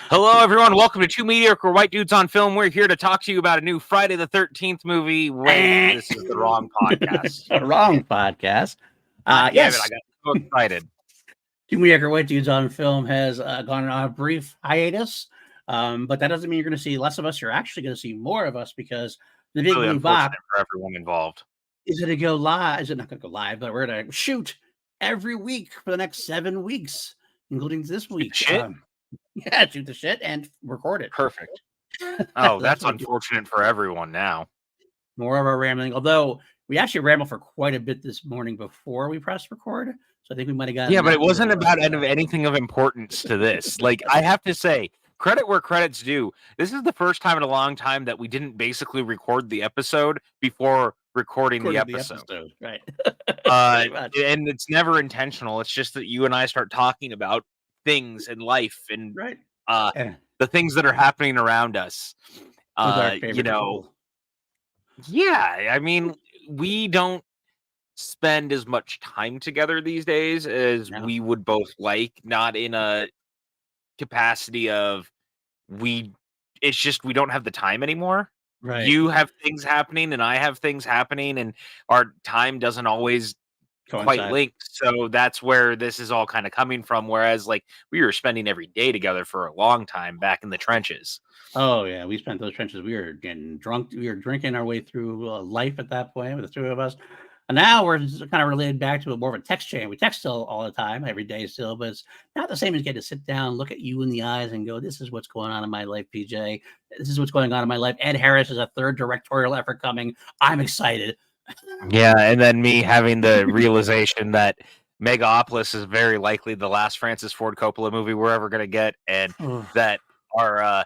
Hello, everyone. Welcome to Two Mediocre White Dudes on Film. We're here to talk to you about a new Friday the 13th movie. Wait, this is the wrong podcast. Wrong podcast. Yes. Yes, I got so excited. Two Mediocre White Dudes on Film has gone on a brief hiatus, but that doesn't mean you're going to see less of us. You're actually going to see more of us because the big Really blue unfortunate box for everyone involved. is going to go live. Is it not going to go live? But we're going to shoot every week for the next 7 weeks, including this week. Shit? Yeah, shoot the shit and record it. Perfect. Oh, that's unfortunate for everyone now. More of our rambling, although we actually rambled for quite a bit this morning before we pressed record. So I think we might have gotten. Yeah, but it wasn't about anything of importance to this. Like, I have to say, credit where credit's due. This is the first time in a long time that we didn't basically record the episode before recording the episode. Right. And it's never intentional. It's just that you and I start talking about things in life and the things that are happening around us. You know, yeah, I mean, we don't spend as much time together these days as we would both like, not in a capacity of it's just we don't have the time anymore. Right. You have things happening and I have things happening and our time doesn't always quite linked. So that's where this is all kind of coming from. Whereas like we were spending every day together for a long time back in the trenches. Oh yeah. We spent those trenches. We were getting drunk. We were drinking our way through life at that point with the two of us. And now we're kind of related back to more of a text chain. We text still all the time, every day still, but it's not the same as getting to sit down, look at you in the eyes and go, this is what's going on in my life, PJ. This is what's going on in my life. Ed Harris is a third directorial effort coming. I'm excited. Yeah, and then me having the realization that Megapolis is very likely the last Francis Ford Coppola movie we're ever going to get, and that our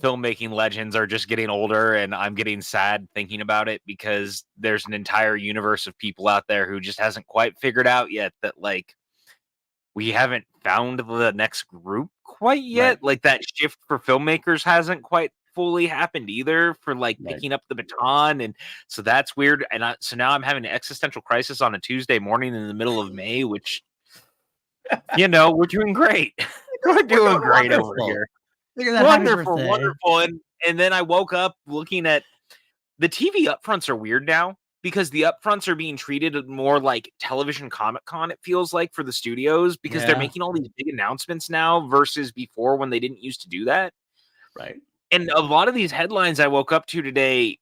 filmmaking legends are just getting older, and I'm getting sad thinking about it because there's an entire universe of people out there who just hasn't quite figured out yet that, like, we haven't found the next group quite yet. Right. Like, that shift for filmmakers hasn't quite fully happened either for like picking up the baton, and so that's weird. And so now I'm having an existential crisis on a Tuesday morning in the middle of May, which you know we're doing great. We're doing great over here. Wonderful. And then I woke up looking at the TV upfronts are weird now because the upfronts are being treated more like television Comic-Con. It feels like for the studios because they're making all these big announcements now versus before when they didn't used to do that. Right. And a lot of these headlines I woke up to today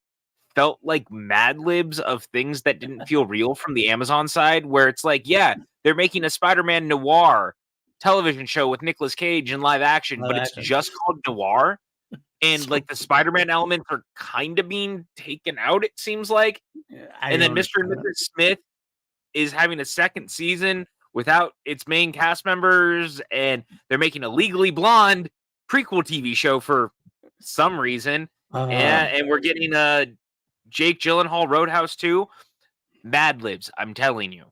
felt like Mad Libs of things that didn't feel real from the Amazon side, where it's like, yeah, they're making a Spider-Man noir television show with Nicolas Cage in live action, but it's just called noir. And like the Spider-Man elements are kind of being taken out, it seems like. And then Mr. and Mrs. Smith is having a second season without its main cast members, and they're making a Legally Blonde prequel TV show for some reason, and we're getting Jake Gyllenhaal Roadhouse 2. Mad Libs, I'm telling you.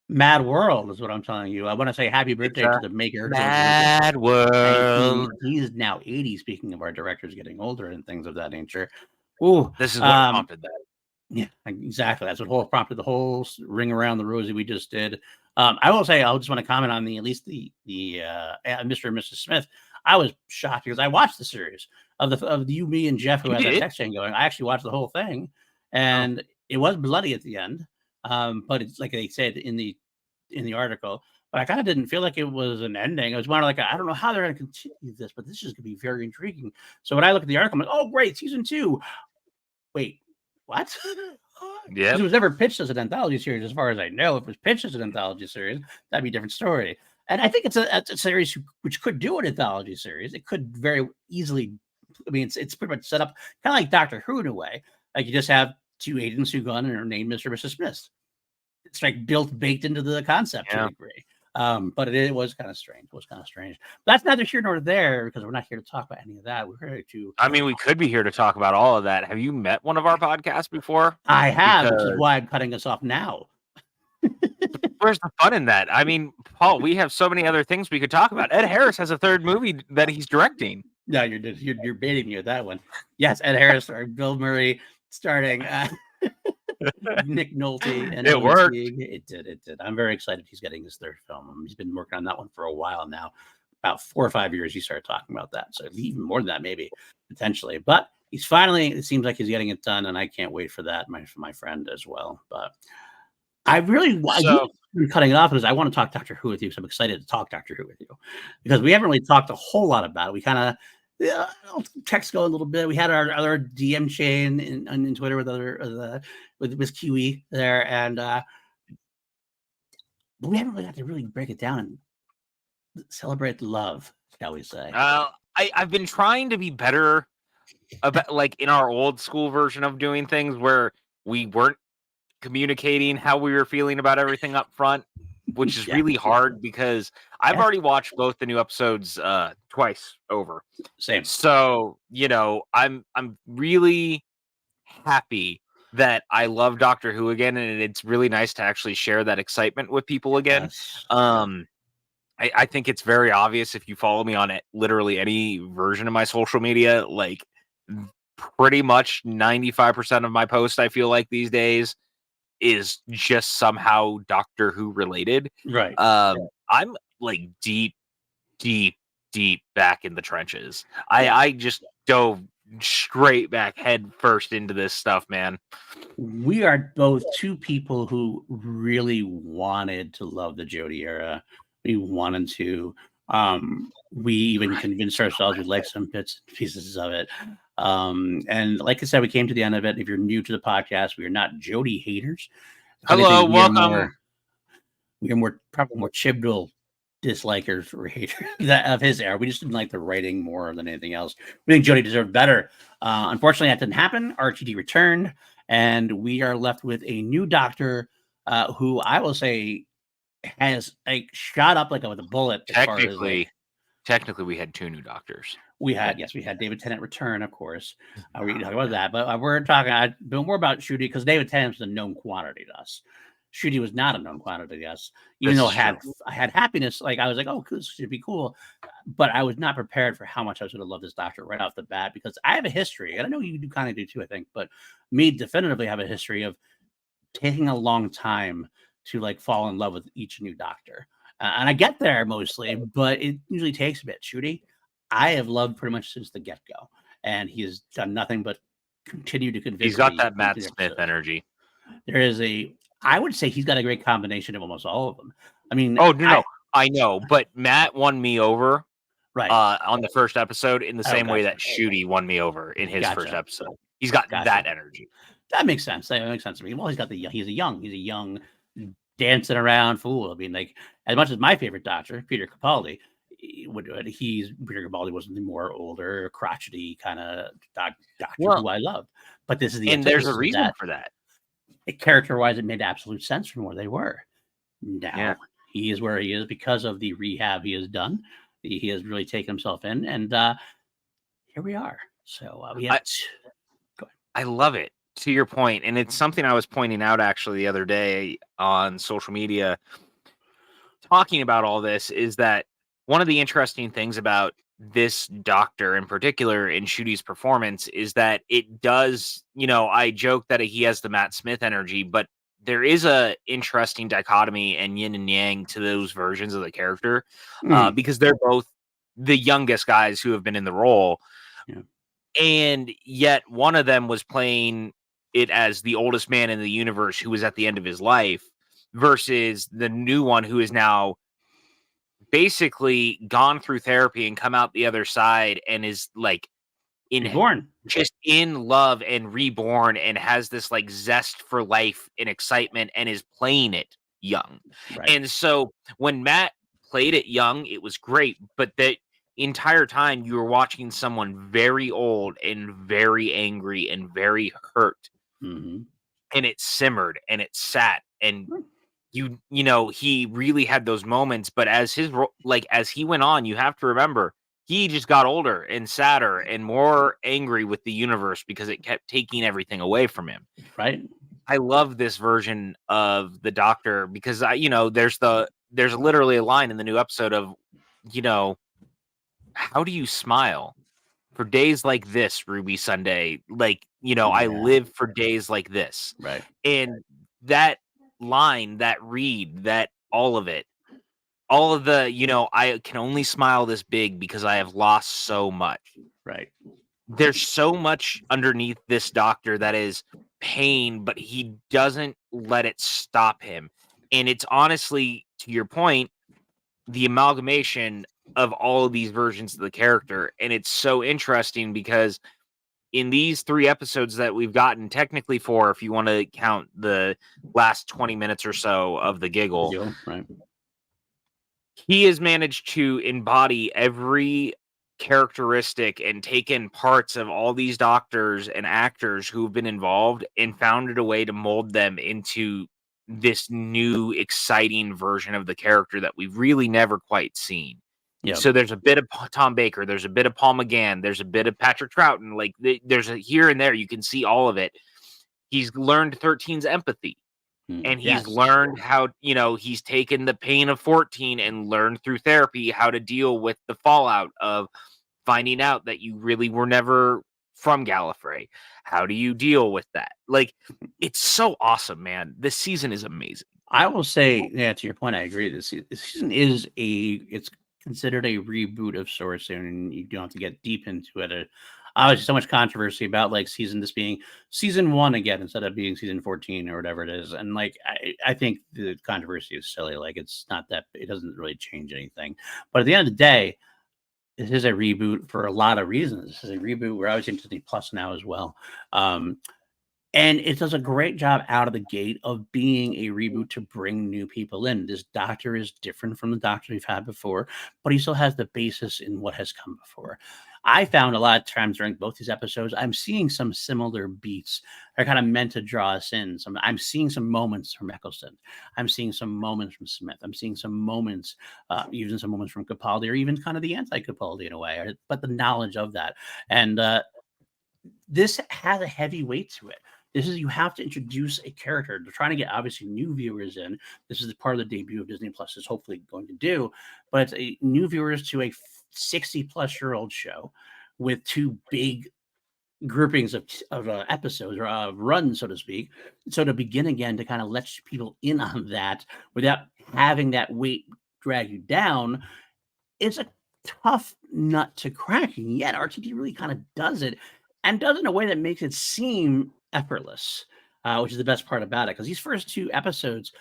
Mad World is what I'm telling you. I want to say happy birthday to the maker. Mad World. He's now 80, speaking of our directors getting older and things of that nature. Ooh, this is what prompted that. Yeah, exactly. That's what prompted the whole ring around the rosy we just did. I will say, I just want to comment on at least the Mr. and Mrs. Smith. I was shocked because I watched the series of you, me, and Jeff, who had that text chain going. I actually watched the whole thing, and it was bloody at the end. But it's like they said in the article. But I kind of didn't feel like it was an ending. It was more like I don't know how they're going to continue this, but this is going to be very intriguing. So when I look at the article, I'm like, oh great, season 2. Wait, what? Yeah, it was never pitched as an anthology series, as far as I know. If it was pitched as an anthology series, that'd be a different story. And I think it's a series which could do an anthology series. It could very easily. I mean, it's pretty much set up kind of like Doctor Who in a way. Like you just have two agents who go on and are named Mr. and Mrs. Smith. It's like baked into the concept to a degree. But it was kind of strange. It was kind of strange. But that's neither here nor there because we're not here to talk about any of that. We're here to. I mean, we could be here to talk about all of that. Have you met one of our podcasts before? I have, which is Because why I'm cutting us off now. where's the fun in that? I mean, Paul, we have so many other things we could talk about. Ed Harris has a third movie that he's directing. No, you're baiting me with that one. Yes, Ed Harris or Bill Murray starting Nick Nolte, and It worked. It did. I'm very excited he's getting his third film. He's been working on that one for a while now. About 4 or 5 years he started talking about that. So even more than that, maybe potentially. But he's finally. It seems like he's getting it done, and I can't wait for that. For my friend as well. But I'm cutting it off because I want to talk Doctor Who with you. So I'm excited to talk Doctor Who with you because we haven't really talked a whole lot about it. We kind of. Text go a little bit. We had our other DM chain in Twitter with Miss Kiwi there, and but we haven't really got to really break it down and celebrate the love, shall we say? I've been trying to be better about like in our old school version of doing things where we weren't communicating how we were feeling about everything up front, which is really hard because I've already watched both the new episodes twice over. Same. So, I'm really happy that I love Doctor Who again, and it's really nice to actually share that excitement with people again. Yes. I think it's very obvious if you follow me on literally any version of my social media, like pretty much 95% of my posts I feel like these days is just somehow Doctor Who related. Right. I'm like deep back in the trenches. I just dove straight back head first into this stuff, man. We are both two people who really wanted to love the Jodie era. We wanted to. We even convinced ourselves we liked some bits and pieces of it. And like I said, we came to the end of it. If you're new to the podcast, we are not Jodie haters. Hello, welcome. We are probably more Chibnall dislikers or haters of his era. We just didn't like the writing more than anything else. We think Jodie deserved better. Unfortunately, that didn't happen. RTD returned, and we are left with a new Doctor who I will say has shot up like with a bullet. Technically, we had 2 new Doctors. We had David Tennant return, of course. We talk about that, but we're talking more about Ncuti because David Tennant was a known quantity to us. Ncuti was not a known quantity to us, even though I had happiness. Like I was like, oh, this should be cool, but I was not prepared for how much I was going to love this Doctor right off the bat because I have a history, and I know you do kind of do too, I think, but me definitively have a history of taking a long time to fall in love with each new Doctor. And I get there mostly, but it usually takes a bit. Ncuti, I have loved pretty much since the get-go, and he has done nothing but continue to convince me. He's got that Matt Smith energy. I would say he's got a great combination of almost all of them. I mean, I know, but Matt won me over right on the first episode in the same way that Ncuti won me over in his first episode. He's got that energy. That makes sense. That makes sense to me. Well, he's a young dancing around fool. I mean, as much as my favorite Doctor, Peter Capaldi, would do it. Peter Capaldi was the more older, crotchety kind of Doctor who I loved. But this is there's a reason for that. Character-wise, it made absolute sense from where they were. Now he is where he is because of the rehab he has done. He has really taken himself in, and here we are. So I love it. To your point, and it's something I was pointing out actually the other day on social media, talking about all this, is that one of the interesting things about this Doctor in particular in Ncuti's performance is that it does, I joke that he has the Matt Smith energy, but there is a interesting dichotomy and yin and yang to those versions of the character because they're both the youngest guys who have been in the role. Yeah. And yet one of them was playing it as the oldest man in the universe who was at the end of his life versus the new one who is now basically gone through therapy and come out the other side and is just in love and reborn and has this zest for life and excitement and is playing it young. Right. And so when Matt played it young, it was great, but that entire time you were watching someone very old and very angry and very hurt. Mm-hmm. And it simmered and it sat and he really had those moments, but as as he went on, you have to remember he just got older and sadder and more angry with the universe because it kept taking everything away from him. Right. I love this version of the Doctor because there's literally a line in the new episode of, how do you smile for days like this, Ruby Sunday? I live for days like this. Right. And that line, that read, that all of it, all of the, I can only smile this big because I have lost so much. Right. There's so much underneath this Doctor that is pain, but he doesn't let it stop him. And it's honestly, to your point, the amalgamation of all of these versions of the character. And it's so interesting because in these 3 episodes that we've gotten, technically 4, if you want to count the last 20 minutes or so of the giggle, Right. he has managed to embody every characteristic and taken parts of all these doctors and actors who've been involved and found a way to mold them into this new exciting version of the character that we've really never quite seen. Yeah. So there's a bit of Tom Baker, there's a bit of Paul McGann, there's a bit of Patrick Troughton, there's a here and there, you can see all of it. He's learned 13's empathy. And he's learned how, he's taken the pain of 14 and learned through therapy how to deal with the fallout of finding out that you really were never from Gallifrey. How do you deal with that? It's so awesome, man. This season is amazing. I will say, to your point, I agree. This season it's considered a reboot of sorts, and you don't have to get deep into it. Obviously, so much controversy about this being season 1 again instead of being season 14 or whatever it is. And I think the controversy is silly. It's not that it doesn't really change anything. But at the end of the day, this is a reboot for a lot of reasons. This is a reboot. We're obviously in Disney Plus now as well. And it does a great job out of the gate of being a reboot to bring new people in. This Doctor is different from the Doctor we've had before, but he still has the basis in what has come before. I found a lot of times during both these episodes, I'm seeing some similar beats. They're kind of meant to draw us in. I'm seeing some moments from Eccleston. I'm seeing some moments from Smith. I'm seeing some moments, even some moments from Capaldi, or even kind of the anti-Capaldi in a way, but the knowledge of that. And this has a heavy weight to it. You have to introduce a character. They're trying to get obviously new viewers in. This is part of the debut of Disney Plus is hopefully going to do, but it's a new viewers to a 60-plus-year-old show with 2 big groupings of episodes or runs, so to speak. So to begin again to kind of let people in on that without having that weight drag you down, it's a tough nut to crack. And yet RTD really kind of does it, and does it in a way that makes it seem effortless, which is the best part about it. Because these first 2 episodes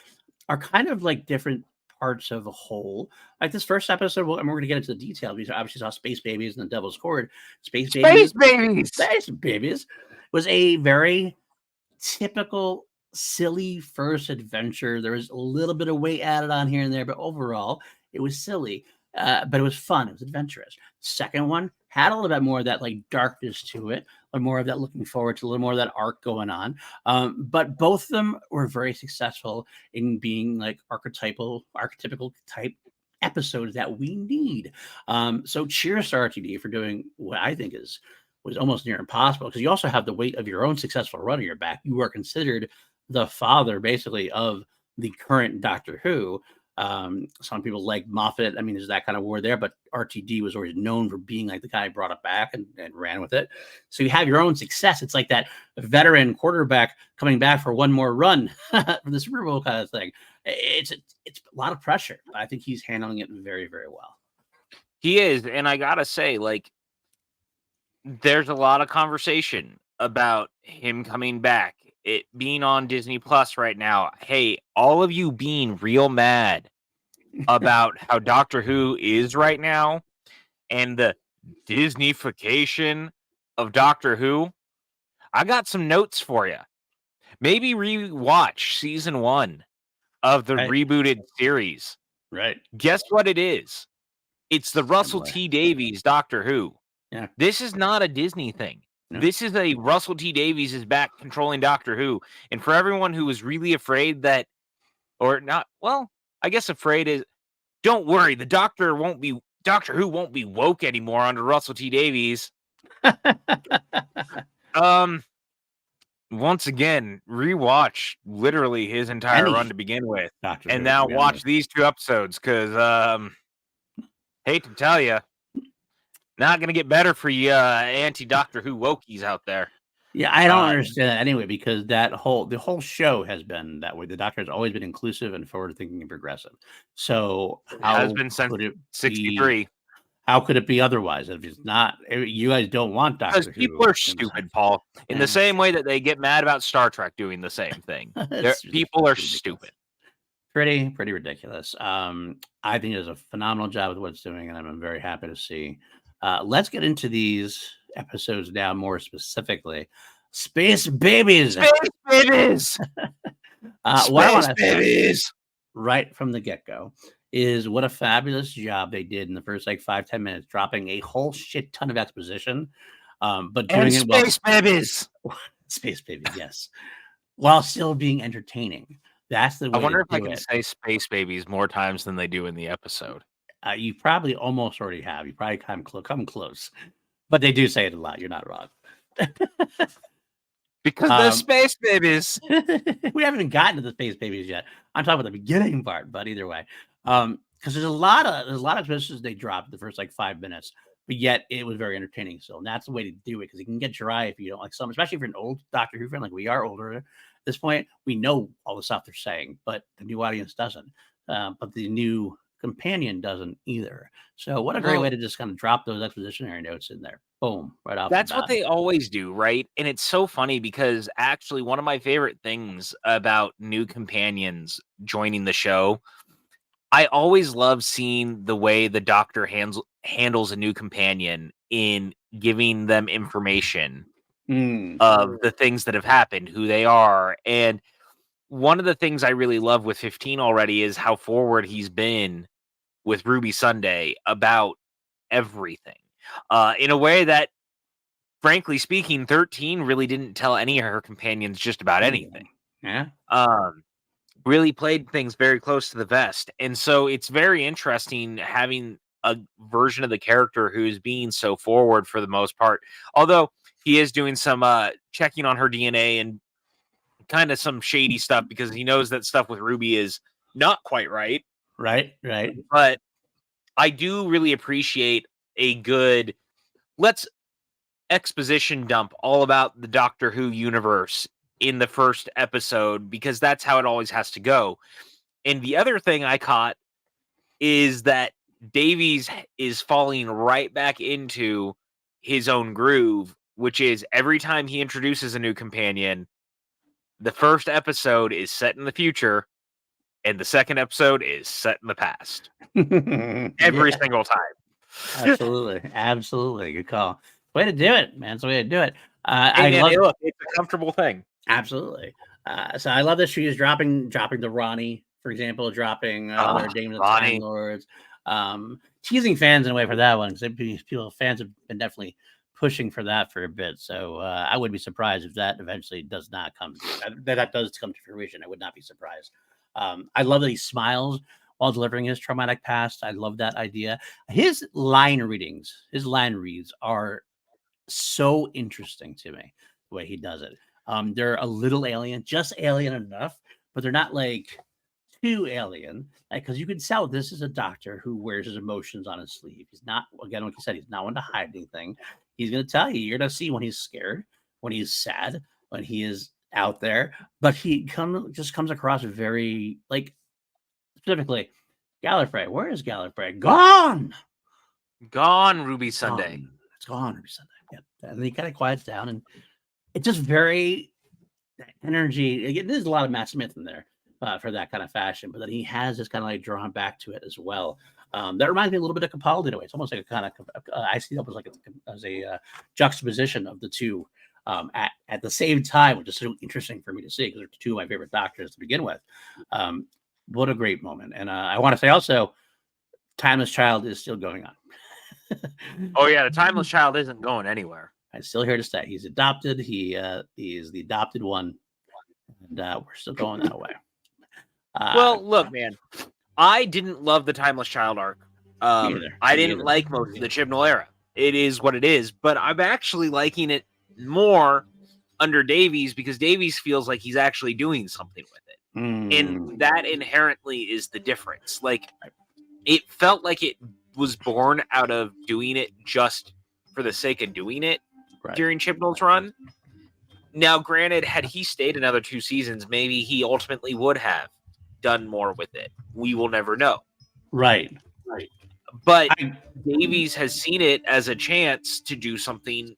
are kind of like different parts of a whole. Like this first episode, and we're going to get into the details. We obviously saw Space Babies and the Devil's Chord. Space Babies was a very typical silly first adventure. There was a little bit of weight added on here and there, but overall it was silly. But it was fun. It was adventurous. Second one had a little bit more of that darkness to it, or more of that looking forward to, a little more of that arc going on. But both of them were very successful in being archetypical type episodes that we need. So cheers to RTD for doing what I think was almost near impossible, because you also have the weight of your own successful run on your back. You are considered the father, basically, of the current Doctor Who. Some people like Moffat. I mean, there's that kind of war there, but RTD was always known for being the guy who brought it back and ran with it. So you have your own success. It's like that veteran quarterback coming back for one more run for the Super Bowl kind of thing. It's a lot of pressure. I think he's handling it very, very well. He is. And I got to say, there's a lot of conversation about him coming back, it being on Disney Plus right now. Hey, all of you being real mad about how Doctor Who is right now and the Disneyfication of Doctor Who, I got some notes for you. Maybe rewatch season 1 of the rebooted series. Right. Guess what it is? It's the Russell T. Davies Doctor Who. Yeah. This is not a Disney thing. No. This is a Russell T. Davies is back controlling Doctor Who. And for everyone who was really afraid that or not. Well, I guess afraid is. Don't worry, the Doctor Who won't be woke anymore under Russell T Davies. Once again, rewatch literally his entire run to begin with, Doctor and Who, now to be watch honest. these 2 episodes because hate to tell you, not gonna get better for you anti-Doctor Who wokies out there. Yeah, I don't understand that anyway, because the whole show has been that way. The Doctor has always been inclusive and forward-thinking and progressive. So It has how been since could it be? '63. How could it be otherwise? If it's not, you guys don't want Because Doctor people Who are stupid, Paul. In the same way that they get mad about Star Trek doing the same thing. People are stupid. Pretty ridiculous. I think it does a phenomenal job with what it's doing, and I'm very happy to see. Let's get into these episodes now more specifically. Space babies. Space babies. What I want to babies. say right from the get-go is what a fabulous job they did in the first 5-10 minutes, dropping a whole shit ton of exposition, but doing it well. Space babies. Space babies, yes, while still being entertaining. That's the way. I wonder if I can it. say space babies more times than they do in the episode. You probably almost already have. You probably come close, but they do say it a lot. You're not wrong. Because they're space babies. We haven't even gotten to the space babies yet. I'm talking about the beginning part, but either way, because there's a lot of messages they dropped the first 5 minutes, but yet it was very entertaining still. And that's the way to do it, because it can get dry if you don't like some, especially if you're an old Doctor Who fan, like we are older at this point. We know all the stuff they're saying, but the new audience doesn't. But the new companion doesn't either. So what a great way to just kind of drop those expositionary notes in there. Boom, right off. That's what they always do, right? And it's so funny because actually one of my favorite things about new companions joining the show, I always love seeing the way the Doctor handles a new companion in giving them information of the things that have happened, who they are. And one of the things I really love with 15 already is how forward he's been with Ruby Sunday about everything. In a way that, frankly speaking, 13 really didn't tell any of her companions just about anything. Yeah. Really played things very close to the vest. And so it's very interesting having a version of the character who's being so forward for the most part. Although he is doing some checking on her DNA and kind of some shady stuff, because he knows that stuff with Ruby is not quite right. Right. But I do really appreciate a good, let's exposition dump all about the Doctor Who universe in the first episode, because that's how it always has to go. And the other thing I caught is that Davies is falling right back into his own groove, which is every time he introduces a new companion, the first episode is set in the future and the second episode is set in the past. Every single time. Absolutely. Good call. Way to do it, man. It's the way to do it. Look, it's a comfortable thing. Absolutely. So I love that she is dropping the Ronnie, for example, dropping their Dames of Time Lords, teasing fans in a way for that one, because fans have been definitely pushing for that for a bit. So I would be surprised if that eventually does not come. That does come to fruition. I would not be surprised. I love that he smiles while delivering his traumatic past. I love that idea. His line reads are so interesting to me, the way he does it. They're a little alien, just alien enough, but they're not too alien, because you can tell this is a Doctor who wears his emotions on his sleeve. He's not, again, like you said, he's not one to hide anything. He's going to tell you. You're going to see when he's scared, when he's sad, when he is out there, but he just comes across very, specifically, Gallifrey. Where is Gallifrey? Gone, Ruby Sunday. It's gone, Ruby Sunday. Yeah, and then he kind of quiets down, and it's just very energy. Again, there's a lot of Matt Smith in there for that kind of fashion, but then he has this kind of drawn back to it as well. That reminds me a little bit of Capaldi in a way. It's almost like a kind of I see that as a juxtaposition of the two at the same time, which is so interesting for me to see, because they're two of my favorite Doctors to begin with. What a great moment. And I want to say also, Timeless Child is still going on. Oh yeah, the Timeless Child isn't going anywhere. I'm still here to stay. He's adopted. He is the adopted one, and we're still going that way. Well, look, man, I didn't love the Timeless Child arc. I didn't like most of the Chibnall era. It is what it is, but I'm actually liking it more under Davies because Davies feels like he's actually doing something with it. And that inherently is the difference. Like, it felt like it was born out of doing it just for the sake of doing it during Chibnall's run. Now, granted, had he stayed another 2 seasons, maybe he ultimately would have done more with it. We will never know. Right. But Davies has seen it as a chance to do something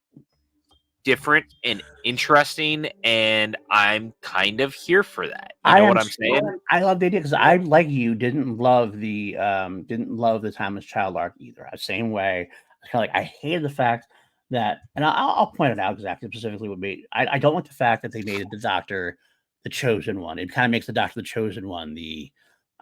different and interesting, and I'm kind of here for that. You know what I'm saying? I love the idea because I, like you, didn't love the Timeless Child arc either. Same way, kind of like I hated the fact that, and I'll point it out exactly specifically what made I don't like the fact that they made the Doctor the chosen one. It kind of makes the Doctor the chosen one.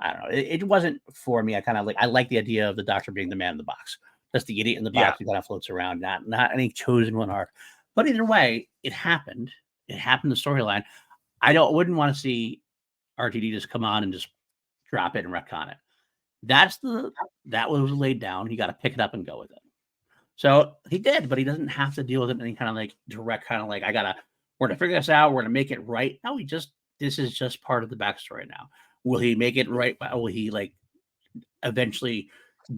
I don't know. It wasn't for me. I like the idea of the Doctor being the man in the box. That's the idiot in the box who kind of floats around, not any chosen one arc. But either way, it happened. It happened. The storyline. Wouldn't want to see RTD just come on and just drop it and retcon it. That was laid down. He got to pick it up and go with it. So he did, but he doesn't have to deal with it in any kind of like direct kind of like we're gonna figure this out. We're gonna make it right. No, this is just part of the backstory now. Will he make it right? Will he like eventually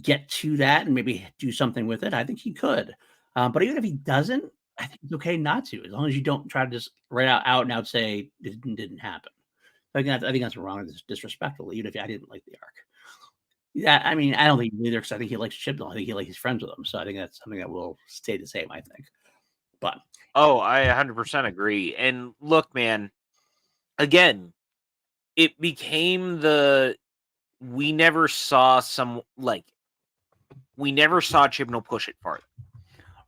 get to that and maybe do something with it? I think he could. But even if he doesn't, I think it's okay not to, as long as you don't try to just right out and out say it didn't happen. I think that's wrong. It's disrespectful, even if I didn't like the arc. Yeah, I mean, I don't think either because I think he likes Chibnall. I think he likes his friends with him. So I think that's something that will stay the same, I think. But I 100% agree. And look, man, again, it became we never saw Chibnall push it farther.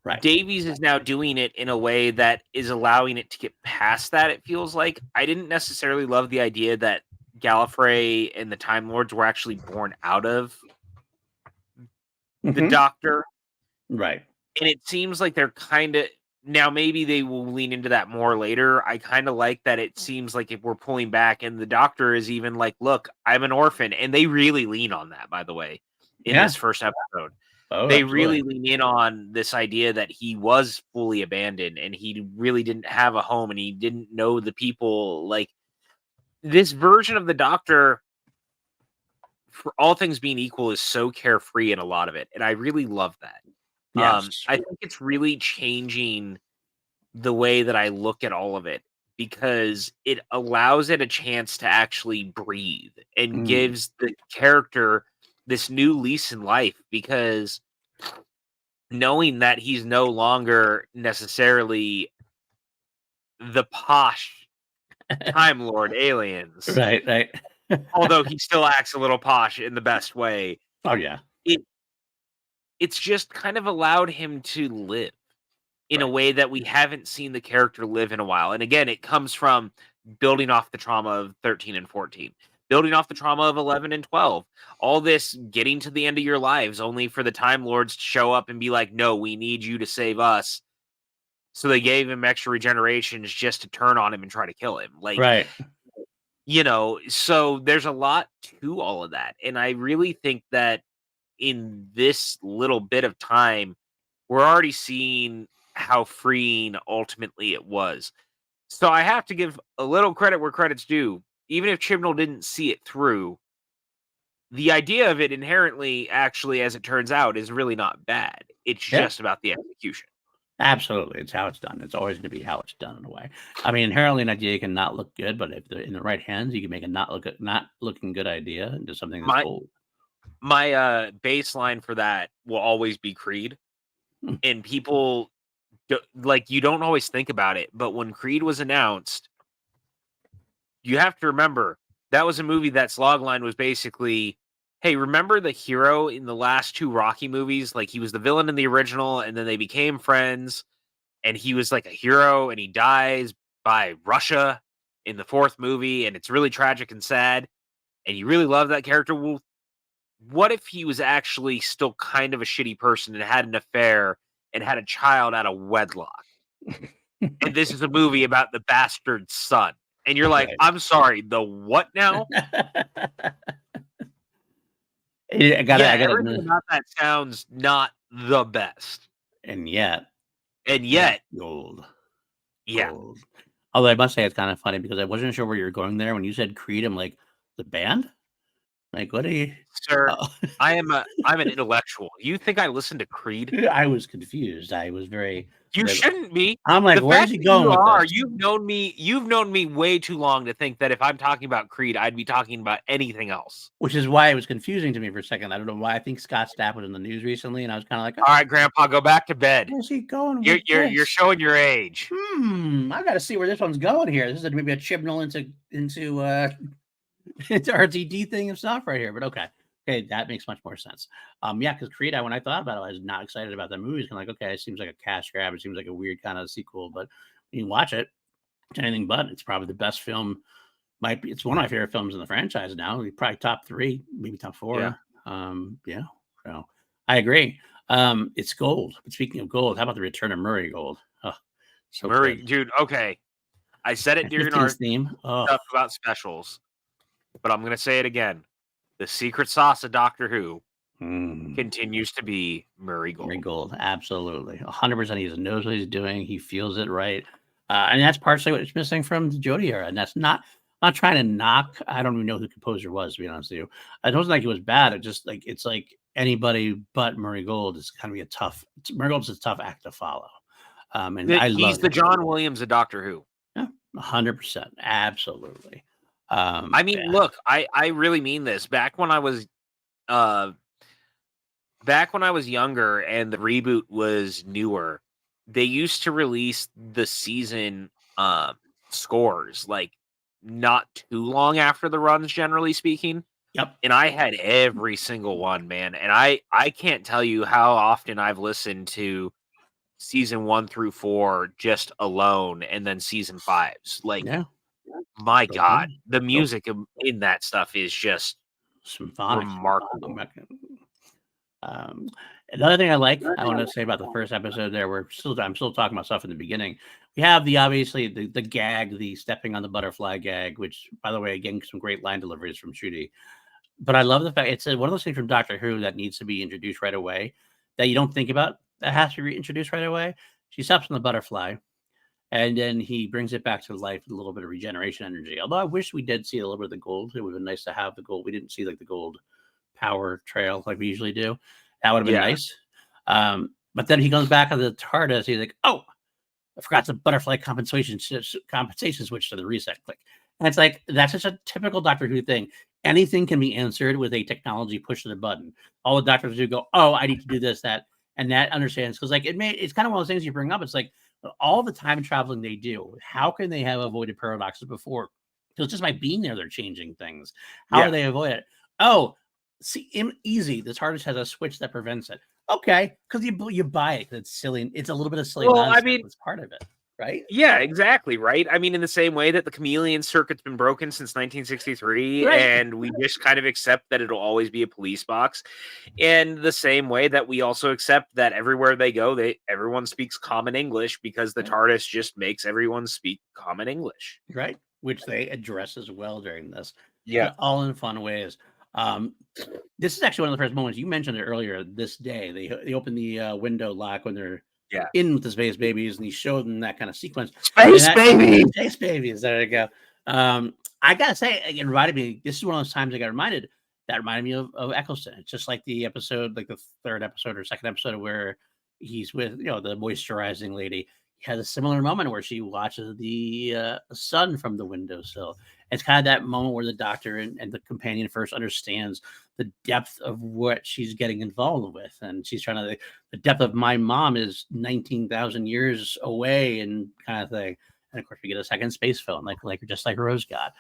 Right. Davies is now doing it in a way that is allowing it to get past that, it feels like. I didn't necessarily love the idea that Gallifrey and the Time Lords were actually born out of the Doctor. Right. And it seems like they're kind of... Now, maybe they will lean into that more later. I kind of like that it seems like if we're pulling back and the Doctor is even like, look, I'm an orphan. And they really lean on that, by the way, in this first episode. They really lean in on this idea that he was fully abandoned and he really didn't have a home and he didn't know the people. Like, this version of the Doctor, for all things being equal, is so carefree in a lot of it. And I really love that. Yes. I think it's really changing the way that I look at all of it because it allows it a chance to actually breathe and gives the character this new lease in life, because knowing that he's no longer necessarily the posh Time Lord aliens. Right. Although he still acts a little posh in the best way. Oh, yeah. It's just kind of allowed him to live in a way that we haven't seen the character live in a while. And again, it comes from building off the trauma of 13 and 14. Building off the trauma of 11 and 12. All this getting to the end of your lives only for the Time Lords to show up and be like, no, we need you to save us. So they gave him extra regenerations just to turn on him and try to kill him. Like, right. So there's a lot to all of that. And I really think that in this little bit of time, we're already seeing how freeing ultimately it was. So I have to give a little credit where credit's due. Even if Chibnall didn't see it through, the idea of it inherently, actually, as it turns out, is really not bad. It's just about the execution. Absolutely. It's how it's done. It's always going to be how it's done in a way. I mean, inherently an idea can not look good, but if they're in the right hands, you can make a not looking good idea into something that's cool. My baseline for that will always be Creed. And people, you don't always think about it, but when Creed was announced, you have to remember that was a movie that's logline was basically, hey, remember the hero in the last 2 Rocky movies? Like, he was the villain in the original, and then they became friends, and he was like a hero, and he dies by Russia in the 4th movie, and it's really tragic and sad, and you really love that character. Well, what if he was actually still kind of a shitty person and had an affair and had a child out of wedlock? And this is a movie about the bastard son. And you're like, Right. I'm sorry, the what now? Everything about that sounds not the best. And yet, gold. Yeah. Gold. Although I must say it's kind of funny because I wasn't sure where you were going there. When you said Creed, I'm like, the band? Like, what are you? Sir, Oh. I'm an intellectual. You think I listen to Creed? I was confused. I was very. You shouldn't be. I'm like, The where's fact he that going you with are, this? you've known me way too long to think that if I'm talking about Creed, I'd be talking about anything else. Which is why it was confusing to me for a second. I don't know why. I think Scott Stapp was in the news recently, and I was kind of like, All right, Grandpa, go back to bed. where's he going with You're showing your age. I got to see where this one's going here. This is maybe a chibnall into into RTD thing of stuff right here. But okay, that makes much more sense. Yeah, because Creed, when I thought about it, I was not excited about that movie. It's kind of like, okay, it seems like a cash grab. It seems like a weird kind of sequel, but when you watch it, it's anything but. It's probably the best film. It's one of my favorite films in the franchise now. Probably top 3, maybe top 4. Yeah. So I agree. It's gold. But speaking of gold, how about the return of Murray Gold? Oh, so Murray, good. dude. Okay, I said it during our theme stuff about specials, but I'm gonna say it again. The secret sauce of Doctor Who continues to be Murray Gold. Murray Gold, absolutely, 100%. He knows what he's doing. He feels it right, and that's partially what it's missing from the Jodie era. And that's not. I'm not trying to knock. I don't even know who the composer was, to be honest with you. I don't think it was bad. It just like it's like anybody but Murray Gold is kind of be a tough. Murray Gold's a tough act to follow. And he's the John Williams of Doctor Who. Yeah, 100%, absolutely. I mean, look, I really mean this. Back when I was younger and the reboot was newer, they used to release the season scores like not too long after the runs, generally speaking. Yep. And I had every single one, man. And I can't tell you how often I've listened to season 1 through 4 just alone, and then season 5's. Like, my God, the music in that stuff is just symphonic, remarkable. Another thing I want to say about the first episode there, I'm still talking about stuff in the beginning. We have obviously the gag, the stepping on the butterfly gag, which, by the way, again, some great line deliveries from Ncuti. But I love the fact it's one of those things from Doctor Who that needs to be introduced right away, that you don't think about, that has to be introduced right away. She steps on the butterfly, and then he brings it back to life with a little bit of regeneration energy. Although I wish we did see a little bit of the gold. It would have been nice to have the gold. We didn't see like the gold power trail like we usually do. That would have been nice. But then he comes back on the TARDIS. He's like, oh, I forgot the butterfly compensation switch to the reset click. And it's like, that's just a typical Doctor Who thing. Anything can be answered with a technology push to the button. All the doctors do go, oh, I need to do this, that, and that understands. Because like it's kind of one of those things you bring up. It's like all the time traveling they do, how can they have avoided paradoxes before? Because just by being there, they're changing things. How do they avoid it? Oh, see, easy. The TARDIS has a switch that prevents it. Okay, because you buy it. It's silly. It's a little bit of silly nonsense. I mean, it's part of it, right? Yeah, exactly, right? I mean, in the same way that the chameleon circuit's been broken since 1963, and we just kind of accept that it'll always be a police box. And the same way that we also accept that everywhere they go, everyone speaks common English because the TARDIS just makes everyone speak common English. Right, which they address as well during this. Yeah. All in fun ways. This is actually one of the first moments you mentioned it earlier. This day, they open the window lock when they're in with the space babies, and he showed them that kind of sequence. Space babies. There you go. I gotta say, it reminded me. This is one of those times I got reminded. That reminded me of Eccleston. It's just like the episode, like the third episode or second episode, where he's with the moisturizing lady. He has a similar moment where she watches the sun from the windowsill. It's kind of that moment where the doctor and the companion first understands the depth of what she's getting involved with. And she's trying to, the depth of my mom is 19,000 years away and kind of thing. And of course, we get a second space film, just like Rose got.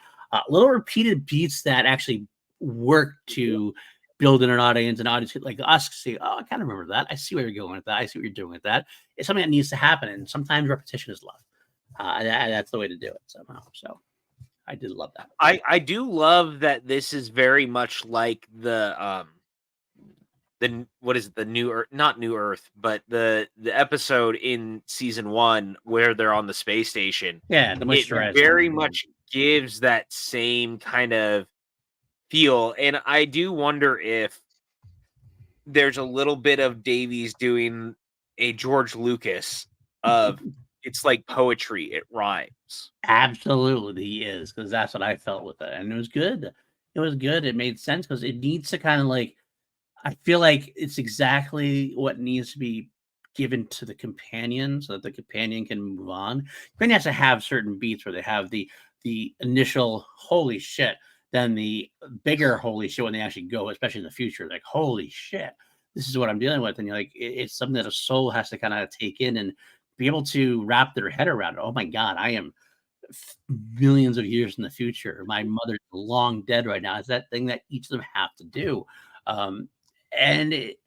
Little repeated beats that actually work to build in an audience like us see, oh, I kind of remember that. I see where you're going with that. I see what you're doing with that. It's something that needs to happen. And sometimes repetition is love. That's the way to do it somehow. So I did love that. I do love that this is very much like the what is it, the New Earth, not New Earth, but the episode in season 1 where they're on the space station. Yeah, the moisturizing. It very much gives that same kind of feel. And I do wonder if there's a little bit of Davies doing a George Lucas of it's like poetry, it rhymes. Absolutely, he is, because that's what I felt with it, and it was good. It was good. It made sense because it needs to kind of like. I feel like it's exactly what needs to be given to the companion so that the companion can move on. Companion has to have certain beats where they have the initial holy shit, then the bigger holy shit when they actually go, especially in the future, like holy shit, this is what I'm dealing with, and you're like, it's something that a soul has to kind of take in and be able to wrap their head around. Oh my god, I am millions of years in the future. My mother's long dead right now. It's that thing that each of them have to do. Um, and it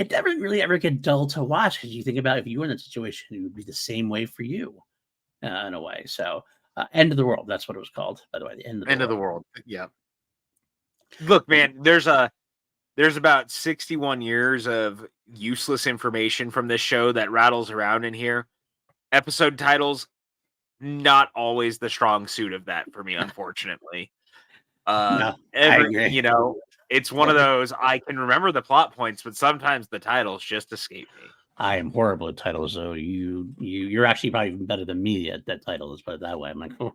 doesn't really ever get dull to watch because you think about if you were in that situation, it would be the same way for you in a way. So, End of the World, that's what it was called, by the way, the End of the End of World. the world. Yeah. Look, man, there's about 61 years of useless information from this show that rattles around in here. Episode titles, not always the strong suit of that for me, unfortunately. No, I Every agree. it's one of those I can remember the plot points, but sometimes the titles just escape me. I am horrible at titles, so you're actually probably even better than me at that title. Let's put it that way. I'm like, oh.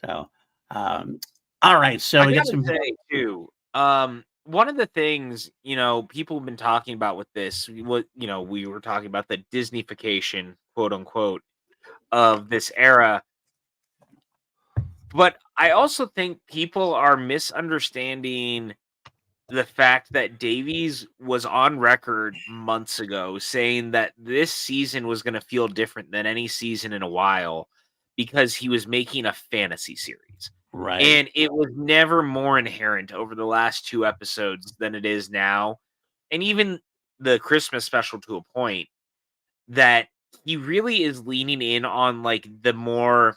So, all right. So I we get gotta some. say too, one of the things people have been talking about with this, what we were talking about the Disneyfication, quote unquote, of this era. But I also think people are misunderstanding the fact that Davies was on record months ago saying that this season was going to feel different than any season in a while because he was making a fantasy series. Right. And it was never more inherent over the last 2 episodes than it is now. And even the Christmas special to a point that he really is leaning in on like the more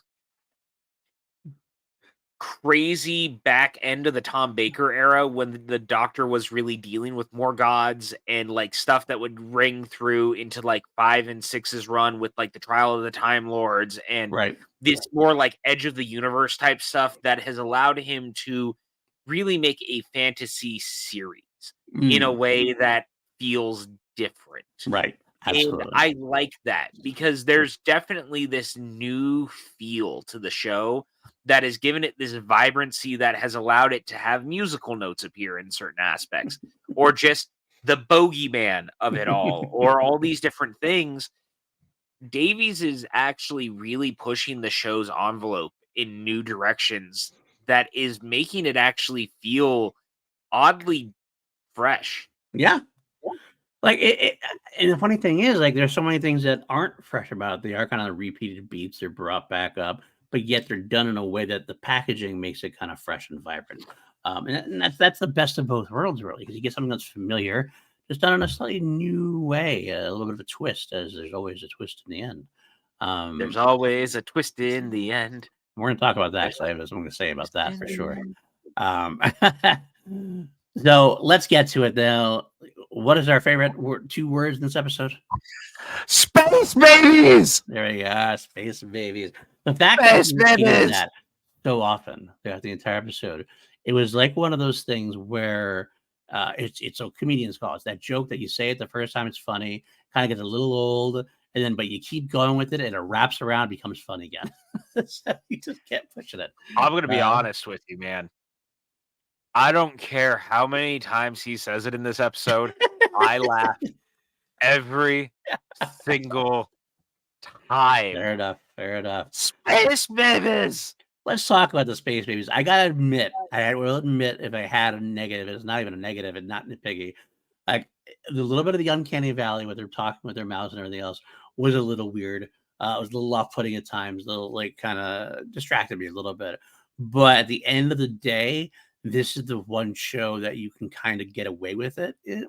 crazy back end of the Tom Baker era when the Doctor was really dealing with more gods and like stuff that would ring through into like 5 and 6's run with like the Trial of the Time Lords and Right. this more like edge of the universe type stuff that has allowed him to really make a fantasy series in a way that feels different. Right. And Absolutely. I like that because there's definitely this new feel to the show that has given it this vibrancy that has allowed it to have musical notes appear in certain aspects, or just the bogeyman of it all, or all these different things. Davies is actually really pushing the show's envelope in new directions that is making it actually feel oddly fresh. Yeah. Like and the funny thing is, like, there's so many things that aren't fresh about it. They are kind of repeated beats. They're brought back up, but yet they're done in a way that the packaging makes it kind of fresh and vibrant. And that's the best of both worlds, really, because you get something that's familiar, just done in a slightly new way, a little bit of a twist, as there's always a twist in the end. There's always a twist in the end. We're going to talk about that. There's So I have something to say about that for sure. end. So let's get to it now. What is our favorite 2 words in this episode? Space babies! There we go. Space babies. The fact Space that we repeated babies! that so often throughout the entire episode, it was like one of those things where it's so comedians call it. It's that joke that you say it the first time, it's funny, kind of gets a little old, and then but you keep going with it, and it wraps around, becomes fun again. So you just kept pushing it. I'm going to be honest with you, man. I don't care how many times he says it in this episode. I laugh every single time. Fair enough. Fair enough. Space babies! Let's talk about the space babies. I gotta admit, I will admit, if I had a negative, it's not even a negative and not nitpicky. Like the little bit of the uncanny valley where they're talking with their mouths and everything else was a little weird. It was a little off-putting at times, a little like kind of distracted me a little bit. But at the end of the day, this is the one show that you can kind of get away with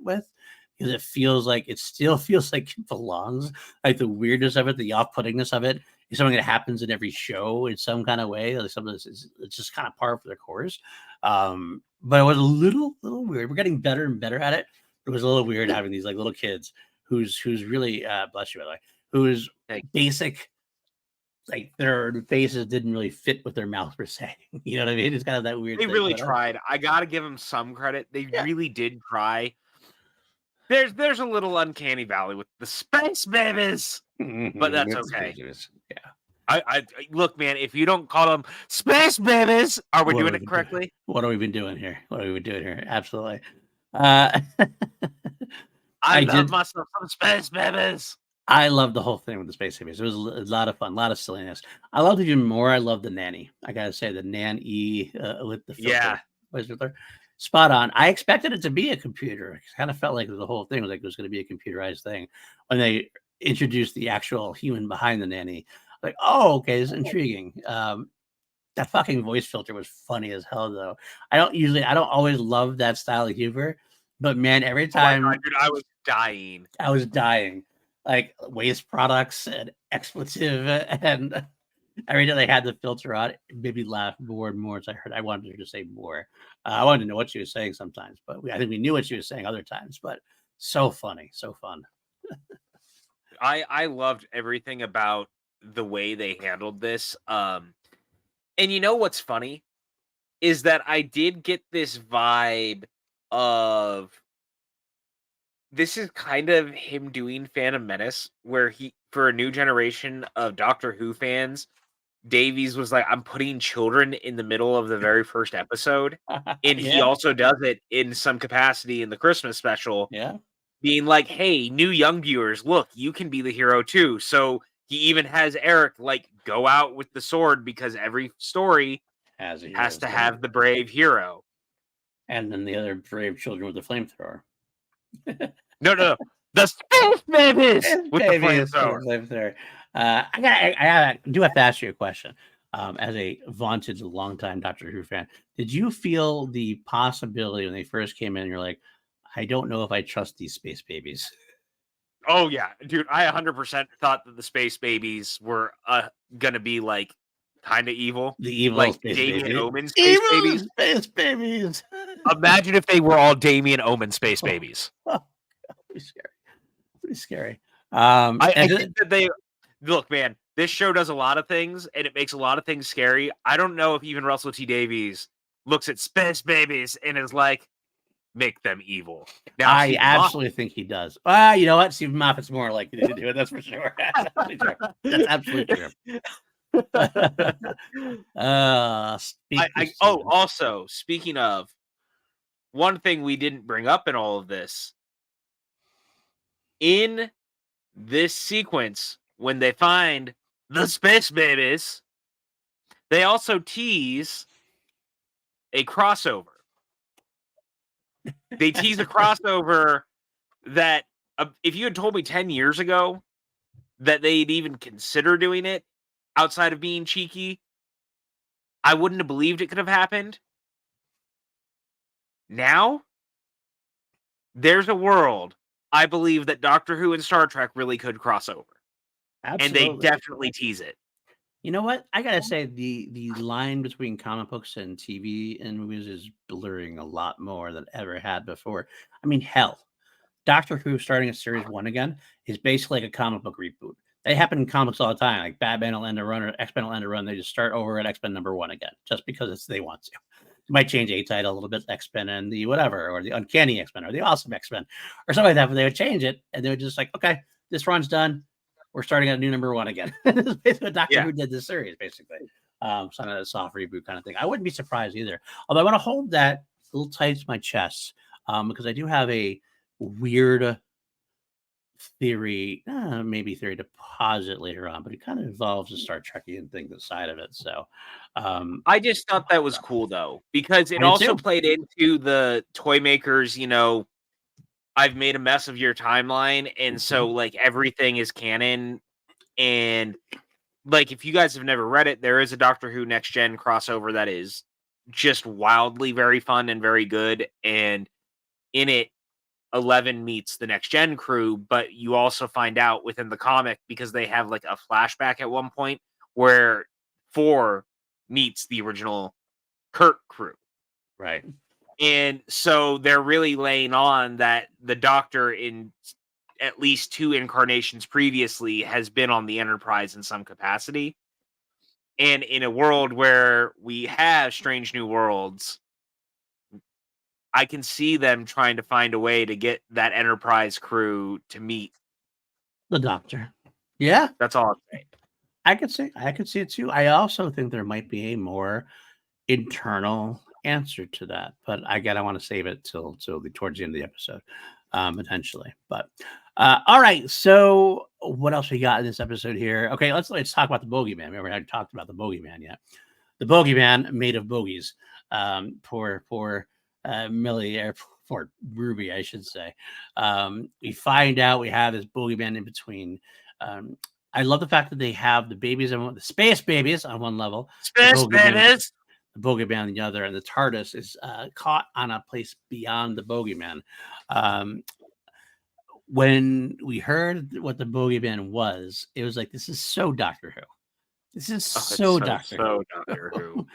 with because it feels like it still feels like it belongs. Like the weirdness of it, the off-puttingness of it is something that happens in every show in some kind of way. Like some of this is it's just kind of par for the course. But it was a little weird. We're getting better and better at it. It was a little weird having these like little kids who's really bless you by the way, whose basic like their faces didn't really fit what their mouths were saying. You know what I mean? It's kind of that weird They thing. really But, tried. I gotta give them some credit. They yeah. really did try. There's a little uncanny valley with the space babies, but that's okay. Yeah. I look, man. If you don't call them space babies, are we What doing have it we been doing? correctly? What have we been doing here? What have we been doing here? Absolutely. Uh, I I love did. myself some space babies. I love the whole thing with the space babies. It was a lot of fun, a lot of silliness. I loved even more. I love the nanny. I gotta say the nanny with the Yeah, filter, voice filter, spot on. I expected it to be a computer. It kind of felt like the whole thing was like it was going to be a computerized thing when they introduced the actual human behind the nanny. Like, oh, okay, this is intriguing. That fucking voice filter was funny as hell, though. I don't always love that style of humor, but man, every oh my god, time dude, I was dying. I was dying. Like waste products and expletive, and every time they had the filter on, it made me laugh more and more. As I wanted her to say more. I wanted to know what she was saying sometimes, but I think we knew what she was saying other times. But so funny, so fun. I loved everything about the way they handled this. And you know what's funny is that I did get this vibe of this is kind of him doing Phantom Menace, where he for a new generation of Doctor Who fans, Davies was like, I'm putting children in the middle of the very first episode. And he Yeah, also does it in some capacity in the Christmas special, yeah. being like, hey, new young viewers, look, you can be the hero too. So he even has Eric like go out with the sword because every story As a has hero, to have the brave hero. and then the other brave children with the flamethrower. No, no, no. The space babies Yes, with the baby, it's flamethrower. there. I do have to ask you a question. As a vaunted longtime Doctor Who fan, did you feel the possibility when they first came in? You're like, I don't know if I trust these space babies. Oh yeah, dude, I 100% thought that the space babies were gonna be like kind of evil, The evil like space Damien babies. Omen space Evil babies. space babies. Imagine if they were all Damien Omen space Oh, babies. oh, pretty scary. Pretty scary. I think that they look, man. This show does a lot of things, and it makes a lot of things scary. I don't know if even Russell T Davies looks at space babies and is like, make them evil. Now, I Stephen Moffat. absolutely think he does. You know what? Stephen Moffat's more likely to do it. That's for sure. That's absolutely true. That's absolutely true. Speak to Stephen. Also, speaking of one thing we didn't bring up in all of this, in this sequence, when they find the space babies, they also tease a crossover. They tease a crossover that if you had told me 10 years ago that they'd even consider doing it outside of being cheeky, I wouldn't have believed it could have happened. Now, there's a world I believe that Doctor Who and Star Trek really could cross over. And they Absolutely. definitely tease it. You know what? I gotta say the line between comic books and TV and movies is blurring a lot more than it ever had before. I mean, hell, Doctor Who starting a series one again is basically like a comic book reboot. They happen in comics all the time. Like Batman will end a run or X Men will end a run. They just start over at X Men number one again, just because they want to. They might change a title a little bit, X Men and the whatever, or the Uncanny X Men, or the Awesome X Men, or something like that. But they would change it, and they would just like, okay, this run's done. We're starting at a new number one again. This is basically what Doctor Who did this series, basically. Some of that soft reboot kind of thing. I wouldn't be surprised either. Although I want to hold that a little tight to my chest because I do have a weird theory, maybe theory to posit later on, but it kind of involves the Star Trekian thing inside of it. So I just thought that was cool though, because it I did also too. played into the toy makers, I've made a mess of your timeline, and so like everything is canon. And like if you guys have never read it, there is a Doctor Who Next Gen crossover that is just wildly very fun and very good. And in it, 11 meets the Next Gen crew, but you also find out within the comic, because they have like a flashback at one point where 4 meets the original Kirk crew. Right. And so they're really laying on that the Doctor in at least 2 incarnations previously has been on the Enterprise in some capacity. And in a world where we have Strange New Worlds, I can see them trying to find a way to get that Enterprise crew to meet the Doctor. Yeah, that's all I'm saying. I could see it too. I also think there might be a more internal answer to that, but again, I want to save it till towards the end of the episode, potentially. But all right, so what else we got in this episode here? Okay, let's talk about the Bogeyman. We haven't talked about the Bogeyman yet. The Bogeyman made of bogies. Poor Millie, or for Ruby, I should say. We find out we have this Bogeyman in between. I love the fact that they have the babies the space babies on one level, Space babies, the Bogeyman on the other, and the TARDIS is caught on a place beyond the Bogeyman. When we heard what the Bogeyman was, it was like, this is so Doctor Who. This is so Doctor Who.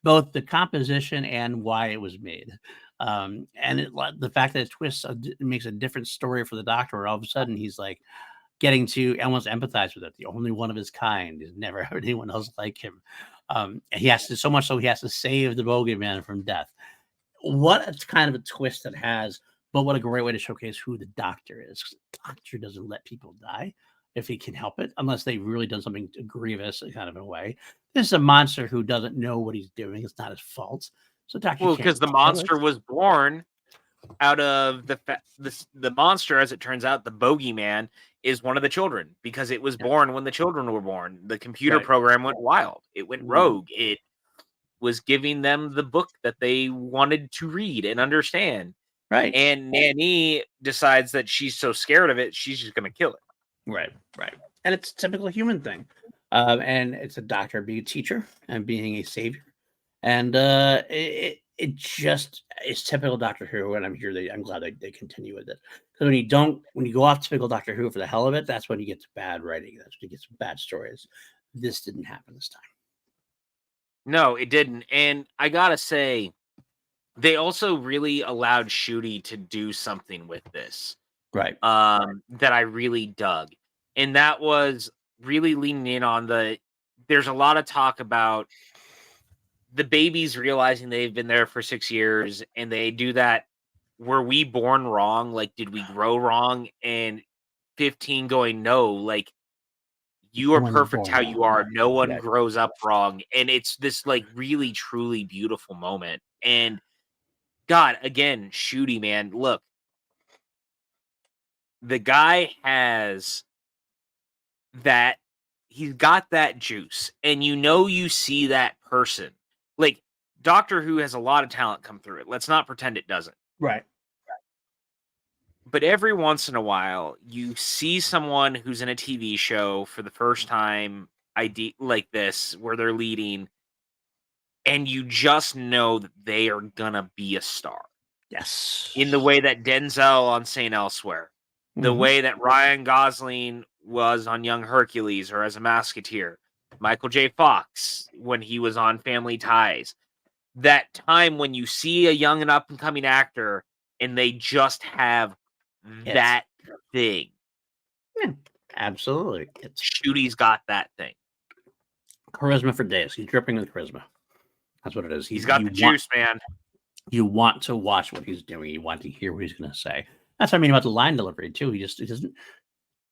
Both the composition and why it was made. And the fact that it twists, it makes a different story for the Doctor, where all of a sudden he's like getting to almost empathize with it. The only one of his kind. He's never heard anyone else like him. And he has to, so much so he has to save the Bogeyman from death. What a kind of a twist it has, but what a great way to showcase who the Doctor is. The Doctor doesn't let people die if he can help it, unless they've really done something grievous kind of in a way. This is a monster who doesn't know what he's doing. It's not his fault. So Doctor, well, because the monster was born out of the monster, as it turns out, the Bogeyman is one of the children, because it was born when the children were born. The computer program went wild. It went rogue. It was giving them the book that they wanted to read and understand. Right. And Nanny decides that she's so scared of it, she's just going to kill it. Right. And it's a typical human thing. And it's a Doctor being a teacher and being a savior. And it just is typical Doctor Who. And I'm glad they continue with it. Because when you go off typical Doctor Who for the hell of it, that's when you get to bad writing. That's when you get some bad stories. This didn't happen this time. No, it didn't. And I gotta say, they also really allowed Ncuti to do something with this. Right. That I really dug. And that was really leaning in on there's a lot of talk about the babies realizing they've been there for 6 years, and they do that. Were we born wrong? Like, did we grow wrong? And 15 going, no, like, you are perfect how you are. No one grows up wrong. And it's this like really, truly beautiful moment. And God, again, Ncuti, man, look, the guy has that, he's got that juice, and you see that person. Like, Doctor Who has a lot of talent come through it. Let's not pretend it doesn't. Right. But every once in a while, you see someone who's in a TV show for the first time, like this, where they're leading, and you just know that they are gonna be a star. Yes. In the way that Denzel on St. Elsewhere, the way that Ryan Gosling was on Young Hercules or as a Musketeer, Michael J. Fox when he was on Family Ties. That time when you see a young and up and coming actor and they just have that thing. Yeah, absolutely. Ncuti's got that thing. Charisma for days. He's dripping with charisma. That's what it is. He's got the juice, man. You want to watch what he's doing. You want to hear what he's going to say. That's what I mean about the line delivery too. He doesn't.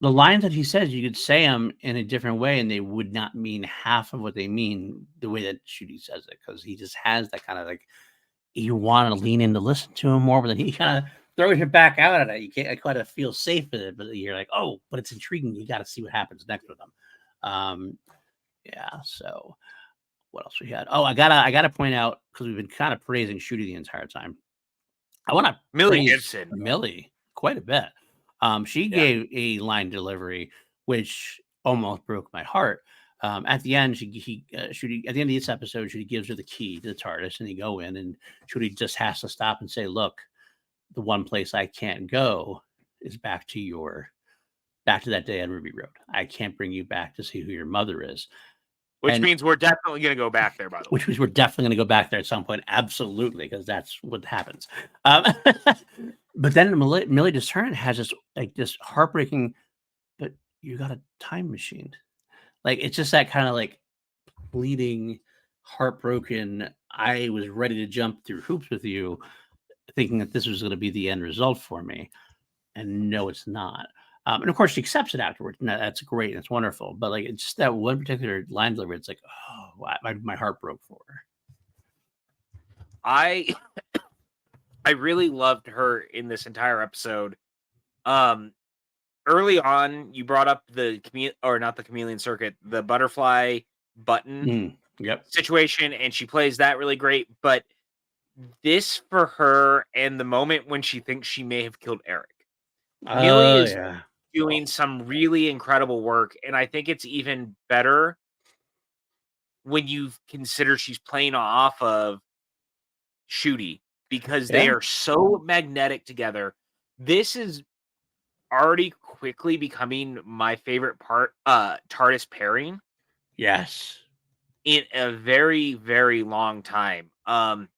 The lines that he says, you could say them in a different way, and they would not mean half of what they mean the way that Ncuti says it, because he just has that kind of like, you want to lean in to listen to him more, but then he kind of throws you back out at it. You can't quite feel safe with it, but you're like, oh, but it's intriguing. You got to see what happens next with them. Yeah. So what else we had? Oh, I gotta point out, because we've been kind of praising Ncuti the entire time. I want to Millie Gibson, Millie quite a bit. She gave a line delivery which almost broke my heart. At the end, Ncuti, at the end of this episode, she gives her the key to the TARDIS, and they go in, and Ncuti just has to stop and say, "Look, the one place I can't go is back to that day on Ruby Road. I can't bring you back to see who your mother is." Which means we're definitely going to go back there, by the way. Which means we're definitely going to go back there at some point. Absolutely, because that's what happens. But then Millie Discernment has this heartbreaking, but you got a time machine. Like, it's just that kind of like, bleeding, heartbroken. I was ready to jump through hoops with you, thinking that this was going to be the end result for me. And no, it's not. And of course, she accepts it afterwards. And that's great. And it's wonderful. But like, it's just that one particular line delivery. It's like, oh, my heart broke for her. I really loved her in this entire episode. Early on, you brought up not the chameleon circuit, the butterfly button situation, and she plays that really great. But this for her, and the moment when she thinks she may have killed Eric, Millie is doing some really incredible work, and I think it's even better when you consider she's playing off of Ncuti, because they are so magnetic together. This is already quickly becoming my favorite part, TARDIS pairing. Yes. In a very, very long time. I've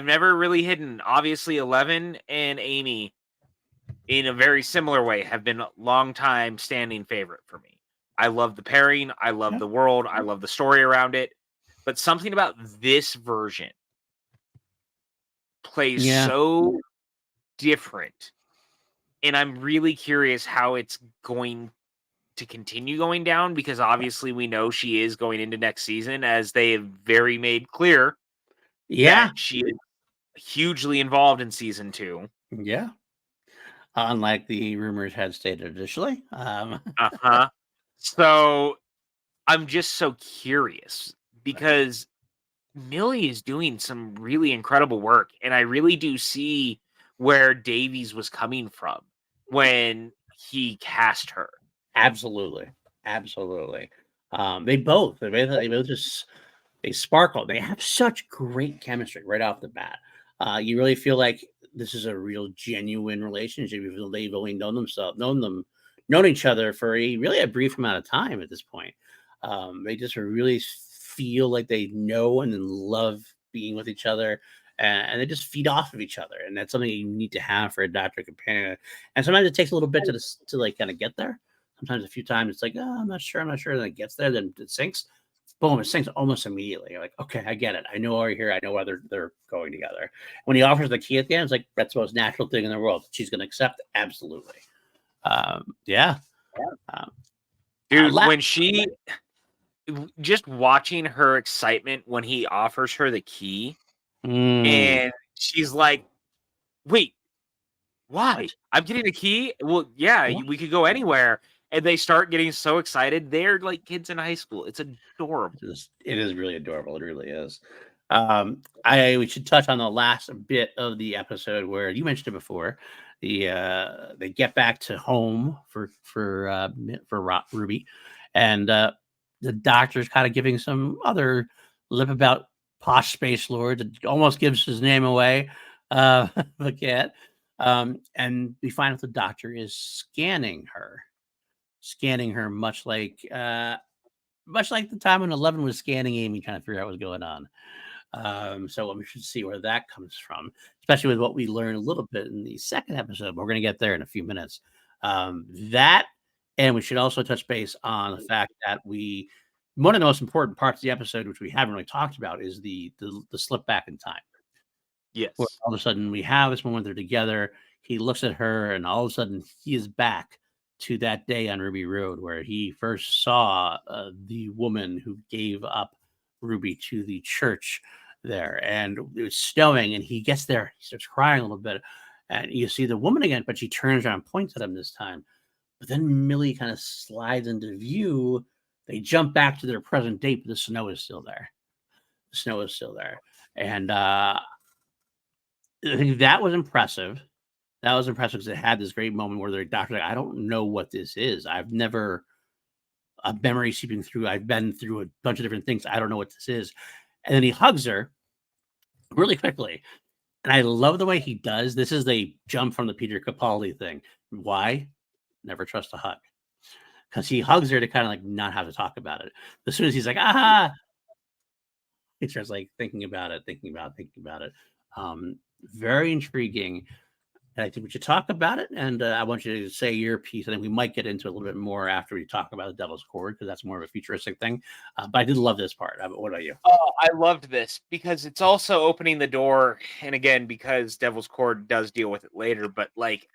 never really hidden. Obviously, 11 and Amy, in a very similar way, have been a long time standing favorite for me. I love the pairing. I love the world. I love the story around it. But something about this version plays so different. And I'm really curious how it's going to continue going down, because obviously we know she is going into next season, as they have very made clear that she is hugely involved in season 2. Yeah. Unlike the rumors had stated initially. So I'm just so curious, because Millie is doing some really incredible work, and I really do see where Davies was coming from when he cast her. Absolutely. They both just sparkle. They have such great chemistry right off the bat. You really feel like this is a real genuine relationship. You feel they've only known each other for a brief amount of time at this point. They just really feel like they know and love being with each other, and they just feed off of each other. And that's something you need to have for a doctor companion. And sometimes it takes a little bit to like kind of get there. Sometimes a few times it's like, oh, I'm not sure. Then it gets there, then it sinks. Boom, it sinks almost immediately. You're like, okay, I get it. I know why you're here. I know why they're going together. When he offers the key at the end, it's like, that's the most natural thing in the world. She's going to accept. Absolutely. Dude, when she, just watching her excitement when he offers her the key, and she's like, wait, why? What? I'm getting a key? Well, yeah, we could go anywhere. And they start getting so excited. They're like kids in high school. It's adorable. It is really adorable. It really is. We should touch on the last bit of the episode where you mentioned it before. They get back to home for Ruby, and the doctor's kind of giving some other lip about posh space lords. It almost gives his name away. The cat. And we find out the doctor is scanning her, much like the time when 11 was scanning Amy, trying to figure out what's going on. So we should see where that comes from, especially with what we learned a little bit in the second episode. But we're going to get there in a few minutes. That, and we should also touch base on the fact that one of the most important parts of the episode, which we haven't really talked about, is the slip back in time. Yes. Where all of a sudden we have this moment they're together. He looks at her, and all of a sudden he is back to that day on Ruby Road where he first saw the woman who gave up Ruby to the church there. And it was snowing, and he gets there. He starts crying a little bit, and you see the woman again, but she turns around and points at him this time. But then Millie kind of slides into view. They jump back to their present date, but the snow is still there. And I think that was impressive. That was impressive because it had this great moment where the doctor's like, I don't know what this is. I've never a memory seeping through. I've been through a bunch of different things. I don't know what this is. And then he hugs her really quickly. And I love the way he does. This is the jump from the Peter Capaldi thing. Why? Never trust a hug. Because he hugs her to kind of like not have to talk about it. As soon as he's like, aha, he starts like thinking about it. Very intriguing. And I think we should talk about it. And I want you to say your piece. I think we might get into a little bit more after we talk about the Devil's Chord, because that's more of a futuristic thing. But I did love this part. What about you? Oh, I loved this because it's also opening the door. And again, because Devil's Chord does deal with it later, but like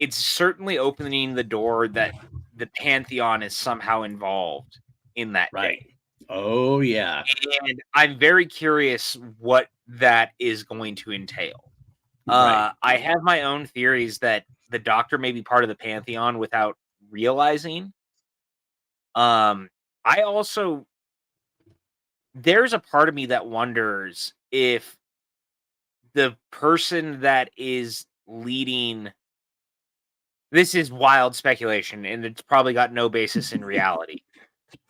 it's certainly opening the door that the Pantheon is somehow involved in that Right. day. Oh, yeah. And I'm very curious what that is going to entail. Right. I have my own theories that the Doctor may be part of the Pantheon without realizing. I also there's a part of me that wonders if the person that is leading this is wild speculation, and it's probably got no basis in reality.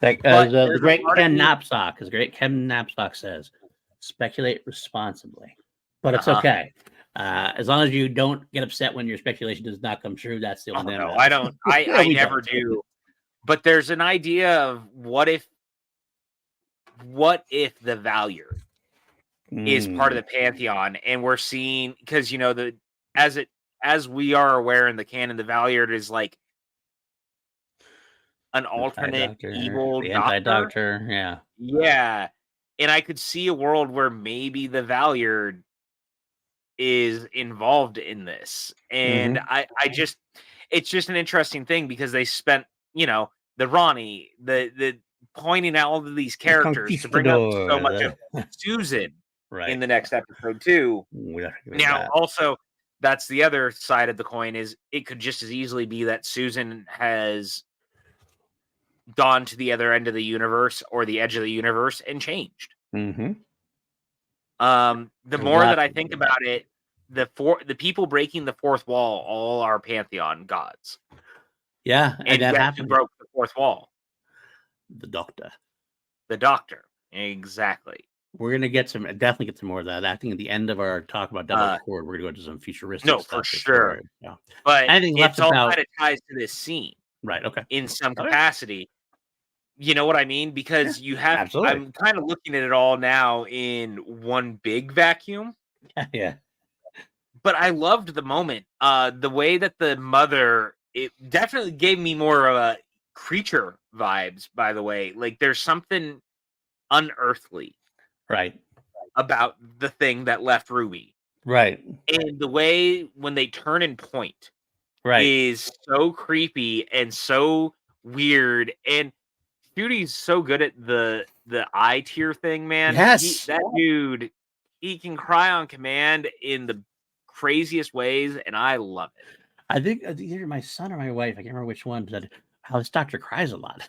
Like, But the there's a great part of Ken me Knapsack, as great Ken Knapsack says, speculate responsibly. But it's Uh-huh. okay. As long as you don't get upset when your speculation does not come true, that's the Oh, only thing no, that I matters. don't. I We never don't. do. But there's an idea of what if the Valyard is part of the Pantheon, and we're seeing because as we are aware in the canon, the Valyard is like an alternate Anti-doctor, evil the doctor. anti-doctor, yeah. Yeah. And I could see a world where maybe the Valyard is involved in this. And I just it's just an interesting thing because they spent, the Ronnie, the pointing out all of these characters to bring up so much of Susan in the next episode too. Now, also, that's the other side of the coin is it could just as easily be that Susan has gone to the other end of the universe or the edge of the universe and changed. The more that I think about it, the people breaking the fourth wall all are Pantheon gods. Yeah, and that guess who happened. broke the fourth wall? The Doctor. The Doctor. Exactly. We're gonna definitely get some more of that. I think at the end of our talk about Devil's Chord, we're gonna go into some futuristic stuff. No, for sure. Yeah. But anything left it's all about kind of ties to this scene. Right. Okay. In some capacity. You know what I mean? Because you have absolutely. I'm kind of looking at it all now in one big vacuum. Yeah. But I loved the moment. The way that the mother, it definitely gave me more of a creature vibes, by the way. Like there's something unearthly Right. about the thing that left Ruby. Right. And the way when they turn and point Right. is so creepy and so weird. And Judy's so good at the eye tear thing, man. Yes. That dude, he can cry on command in the craziest ways, and I love it. I think either my son or my wife, I can't remember which one, said how this doctor cries a lot.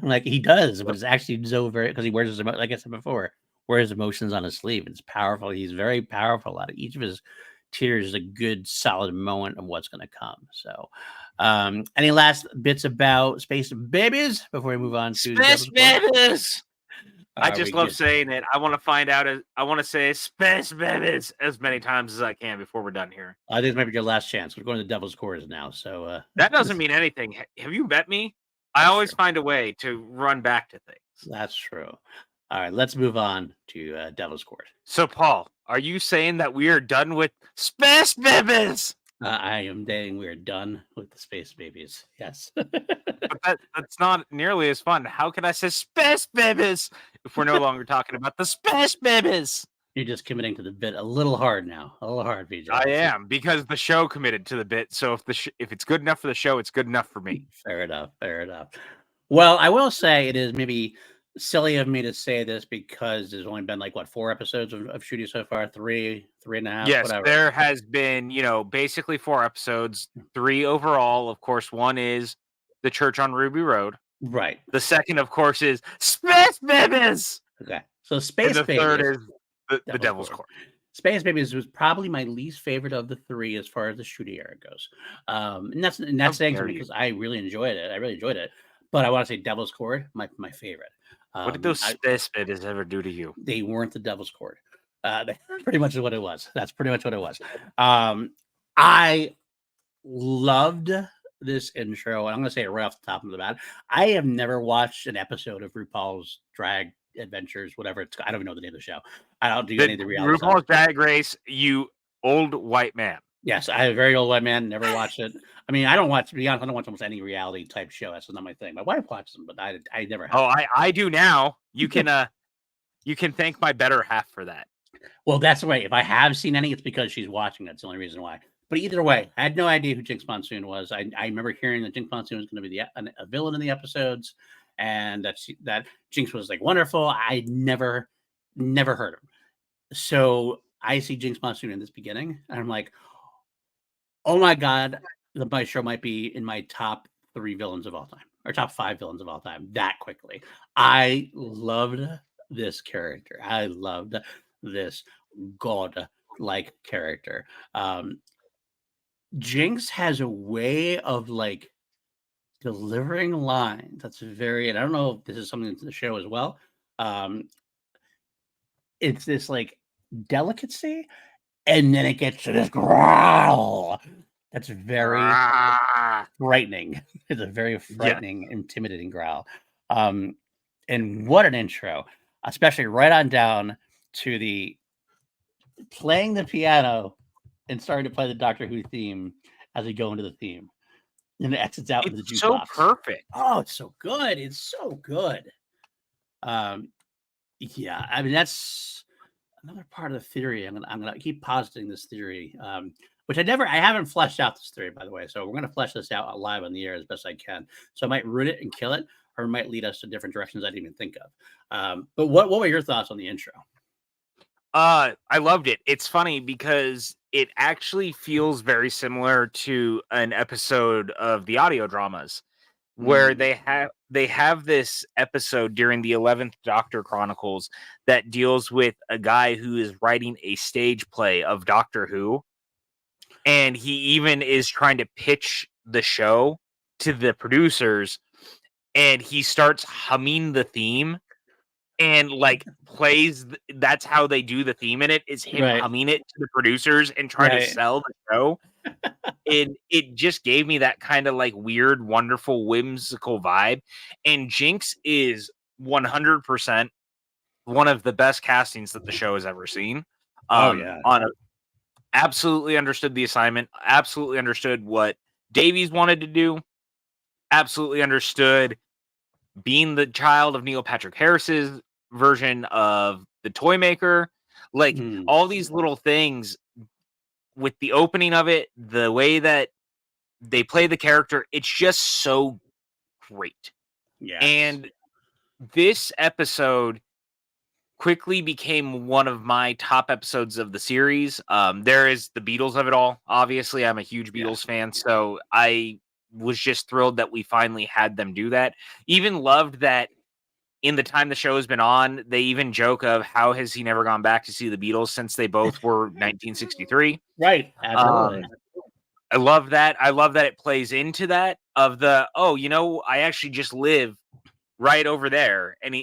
Like he does, but it's actually so very because he wears his like I said before, wears emotions on his sleeve. It's powerful. He's very powerful. Out of each of his tears is a good solid moment of what's going to come. So, any last bits about Space Babies before we move on to Space Babies? I just love good? saying it. I want to find out. I want to say Space Babies as many times as I can before we're done here. I think this might be your last chance. We're going to the Devil's Chorus now. So that doesn't mean anything. Have you met me? I always find a way to run back to things. That's true. All right, let's move on to Devil's Chord. So, Paul, are you saying that we are done with Space Babies? I am saying we're done with the Space Babies. Yes. But that's not nearly as fun. How can I say Space Babies if we're no longer talking about the Space Babies? You're just committing to the bit a little hard now. A little hard, PJ. I am, because the show committed to the bit. So if it's good enough for the show, it's good enough for me. Fair enough. Fair enough. Well, I will say it is maybe silly of me to say this because there's only been 4 episodes of shooting so far, 3.5. Yes, whatever. There has been, basically 4 episodes, 3 overall. Of course, one is the Church on Ruby Road. Right. The second, of course, is Space Babies. Okay. So Space Babies. And the third is the Devil's Chord. Space Babies was probably my least favorite of the 3 as far as the shooting era goes. And that's saying something because I really enjoyed it. But I want to say Devil's Chord, my favorite. What did those Space Babies ever do to you? They weren't the Devil's Chord. That's pretty much what it was. I loved this intro, and I'm going to say it right off the top of the bat. I have never watched an episode of RuPaul's Drag Adventures, whatever it's. I don't even know the name of the show. I don't do any of the reality RuPaul's Drag Race, you old white man. Yes, I have a very old white man. Never watched it. I mean, I don't watch. To be honest, I don't watch almost any reality type show. That's not my thing. My wife watches them, but I never have. Oh, I do now. You can thank my better half for that. Well, that's the way. If I have seen any, it's because she's watching. That's the only reason why. But either way, I had no idea who Jinx Monsoon was. I remember hearing that Jinx Monsoon was going to be a villain in the episodes, and that Jinx was like wonderful. I never heard of him. So I see Jinx Monsoon in this beginning, and I'm like, oh my god, my show might be in my top 3 villains of all time, or top 5 villains of all time that quickly. I loved this character. I loved this god-like character. Jinx has a way of like delivering lines that's very, and I don't know if this is something that's in the show as well. It's this like delicacy, and then it gets to this growl. That's very frightening. It's a very frightening, intimidating growl. And what an intro, especially right on down to the playing the piano and starting to play the Doctor Who theme as we go into the theme. And it exits out into the jukebox. So perfect. Oh, it's so good. It's so good. Yeah, I mean, that's another part of the theory. I'm gonna keep positing this theory, which I haven't fleshed out this theory, by the way. So we're gonna flesh this out live on the air as best I can. So I might root it and kill it, or it might lead us to different directions I didn't even think of. But what were your thoughts on the intro? I loved it. It's funny because it actually feels very similar to an episode of the audio dramas where they have this episode during the 11th Doctor Chronicles that deals with a guy who is writing a stage play of Doctor Who, and he even is trying to pitch the show to the producers, and he starts humming the theme and like plays. That's how they do the theme in it, is him humming it to the producers and trying to sell the show. And it just gave me that kind of like weird, wonderful, whimsical vibe. And Jinx is 100% one of the best castings that the show has ever seen. Absolutely understood the assignment, absolutely understood what Davies wanted to do, absolutely understood being the child of Neil Patrick Harris's version of the Toy Maker. Like all these little things with the opening of it, the way that they play the character, it's just so great. Yeah. And this episode quickly became one of my top episodes of the series. There is the Beatles of it all. Obviously, I'm a huge Beatles fan, so I was just thrilled that we finally had them do that. Even loved that in the time the show has been on, they even joke of how has he never gone back to see the Beatles since they both were 1963. Right. Absolutely. I love that. I love that it plays into that of the, I actually just live right over there. And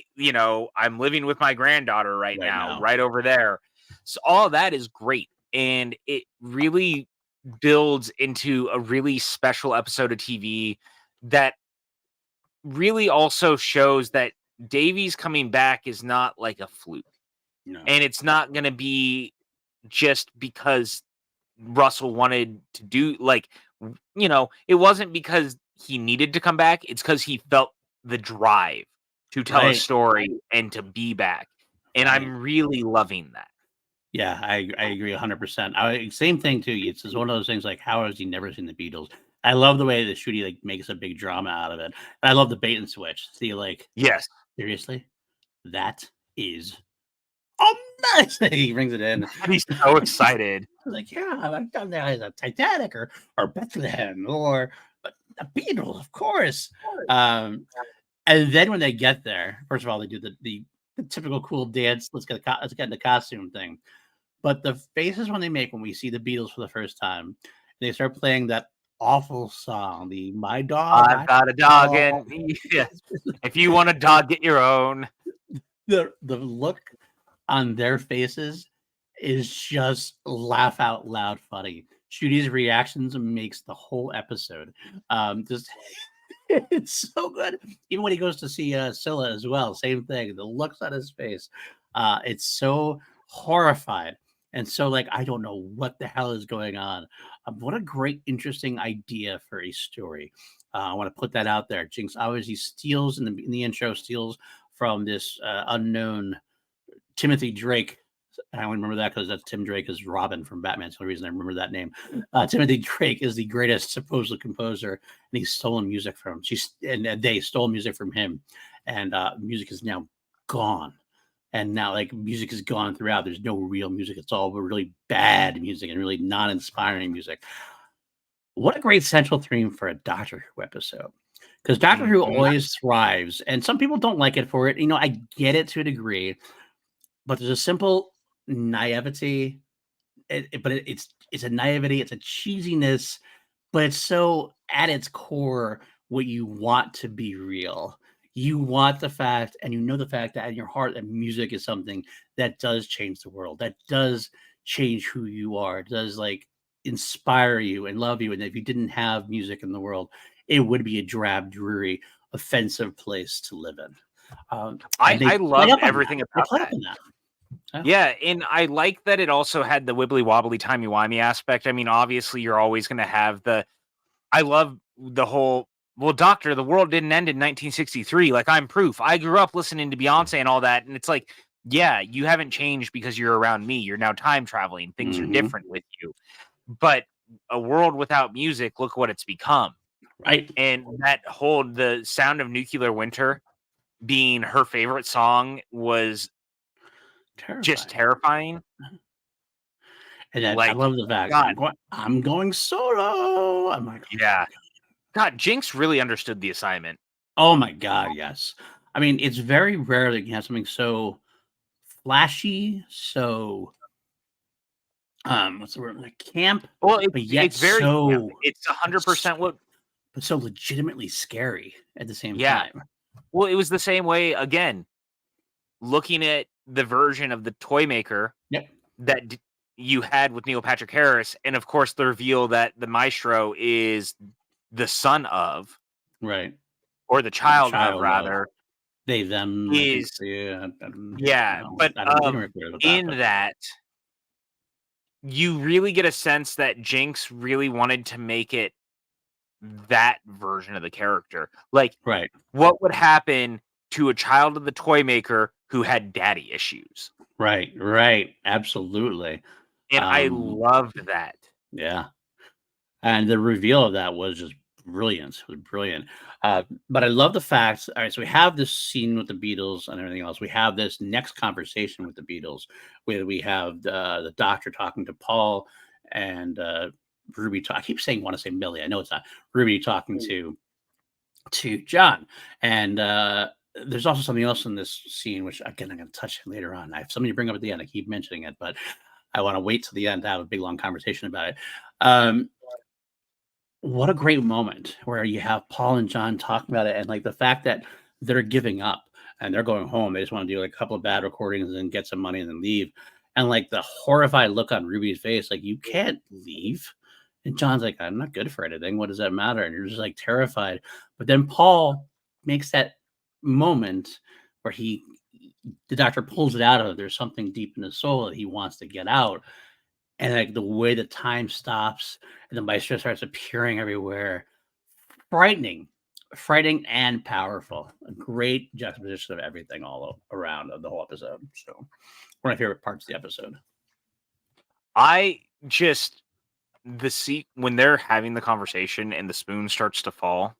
I'm living with my granddaughter right now, right over there. So all that is great. And it really builds into a really special episode of TV that really also shows that Davies coming back is not like a fluke. No. And it's not going to be just because Russell wanted to do, it wasn't because he needed to come back. It's because he felt the drive to tell a story and to be back. And I'm really loving that. Yeah, I agree 100%. Same thing too. It's one of those things like, how has he never seen the Beatles? I love the way the Ncuti like makes a big drama out of it. And I love the bait and switch. See, like, yes, seriously, that is amazing. He brings it in. He's so excited. Like, yeah, I've done that as a Titanic or Bethlehem or the Beatles, of course. And then when they get there, first of all, they do the typical cool dance. Let's get in the costume thing. But the faces when they make when we see the Beatles for the first time, they start playing that awful song, the "My Dog." I've got a dog, and if you want a dog, get your own. The look on their faces is just laugh out loud funny. Ncudi's reactions makes the whole episode just it's so good. Even when he goes to see Scylla as well, same thing. The looks on his face, it's so horrified. And so, like, I don't know what the hell is going on. What a great, interesting idea for a story. I want to put that out there. Jinx obviously steals in the intro, steals from this unknown Timothy Drake. I only remember that because that's Tim Drake is Robin from Batman. That's the only reason I remember that name. Timothy Drake is the greatest supposed composer, and he's stolen music from they stole music from him, and music is now gone. And now, like, music is gone throughout. There's no real music. It's all really bad music and really non-inspiring music. What a great central theme for a Doctor Who episode. Because Doctor Who always thrives, and some people don't like it for it. I get it to a degree, but there's a simple naivety. It's a naivety. It's a cheesiness, but it's so at its core what you want to be real. You want the fact, and the fact that in your heart that music is something that does change the world, that does change who you are, it does like inspire you and love you. And if you didn't have music in the world, it would be a drab, dreary, offensive place to live in. I love everything about that. Yeah, and I like that it also had the wibbly wobbly timey wimey aspect. I mean, obviously, you're always going to have I love the whole. Well, Doctor, the world didn't end in 1963. Like, I'm proof. I grew up listening to Beyonce and all that, and it's like, yeah, you haven't changed because you're around me. You're now time traveling. Things are different with you. But a world without music, look what it's become. Right. And the sound of Nuclear Winter being her favorite song was just terrifying. And I love the fact I'm going solo. I'm like, yeah. God, Jinx really understood the assignment. Oh my God, yes. I mean, it's very rare that you have something so flashy, so what's the word? Like camp. Well, but yet it's very so it's 100% what, but so legitimately scary at the same time. Well, it was the same way again. Looking at the version of the Toy Maker that you had with Neil Patrick Harris, and of course the reveal that the maestro is the son of, right, or the child of rather, they them is but in that you really get a sense that Jinx really wanted to make it that version of the character. Like, what would happen to a child of the Toy Maker who had daddy issues? Right, absolutely. And I loved that. Yeah. And the reveal of that was just brilliant. It was brilliant. But I love the fact. All right, so we have this scene with the Beatles and everything else. We have this next conversation with the Beatles, where we have the Doctor talking to Paul and Ruby. I keep saying, want to say Millie. I know it's not Ruby talking to John. And there's also something else in this scene, which again I'm going to touch later on. I have something to bring up at the end. I keep mentioning it, but I want to wait till the end to have a big long conversation about it. What a great moment where you have Paul and John talking about it, and like the fact that they're giving up and they're going home. They just want to do like a couple of bad recordings and get some money and then leave. And like the horrified look on Ruby's face, like, you can't leave. And John's like, I'm not good for anything. What does that matter? And you're just like terrified. But then Paul makes that moment where the Doctor pulls it out of him. There's something deep in his soul that he wants to get out. And like the way the time stops and the maestro starts appearing everywhere, frightening and powerful. A great juxtaposition of everything all around of the whole episode. So one of my favorite parts of the episode. When they're having the conversation and the spoon starts to fall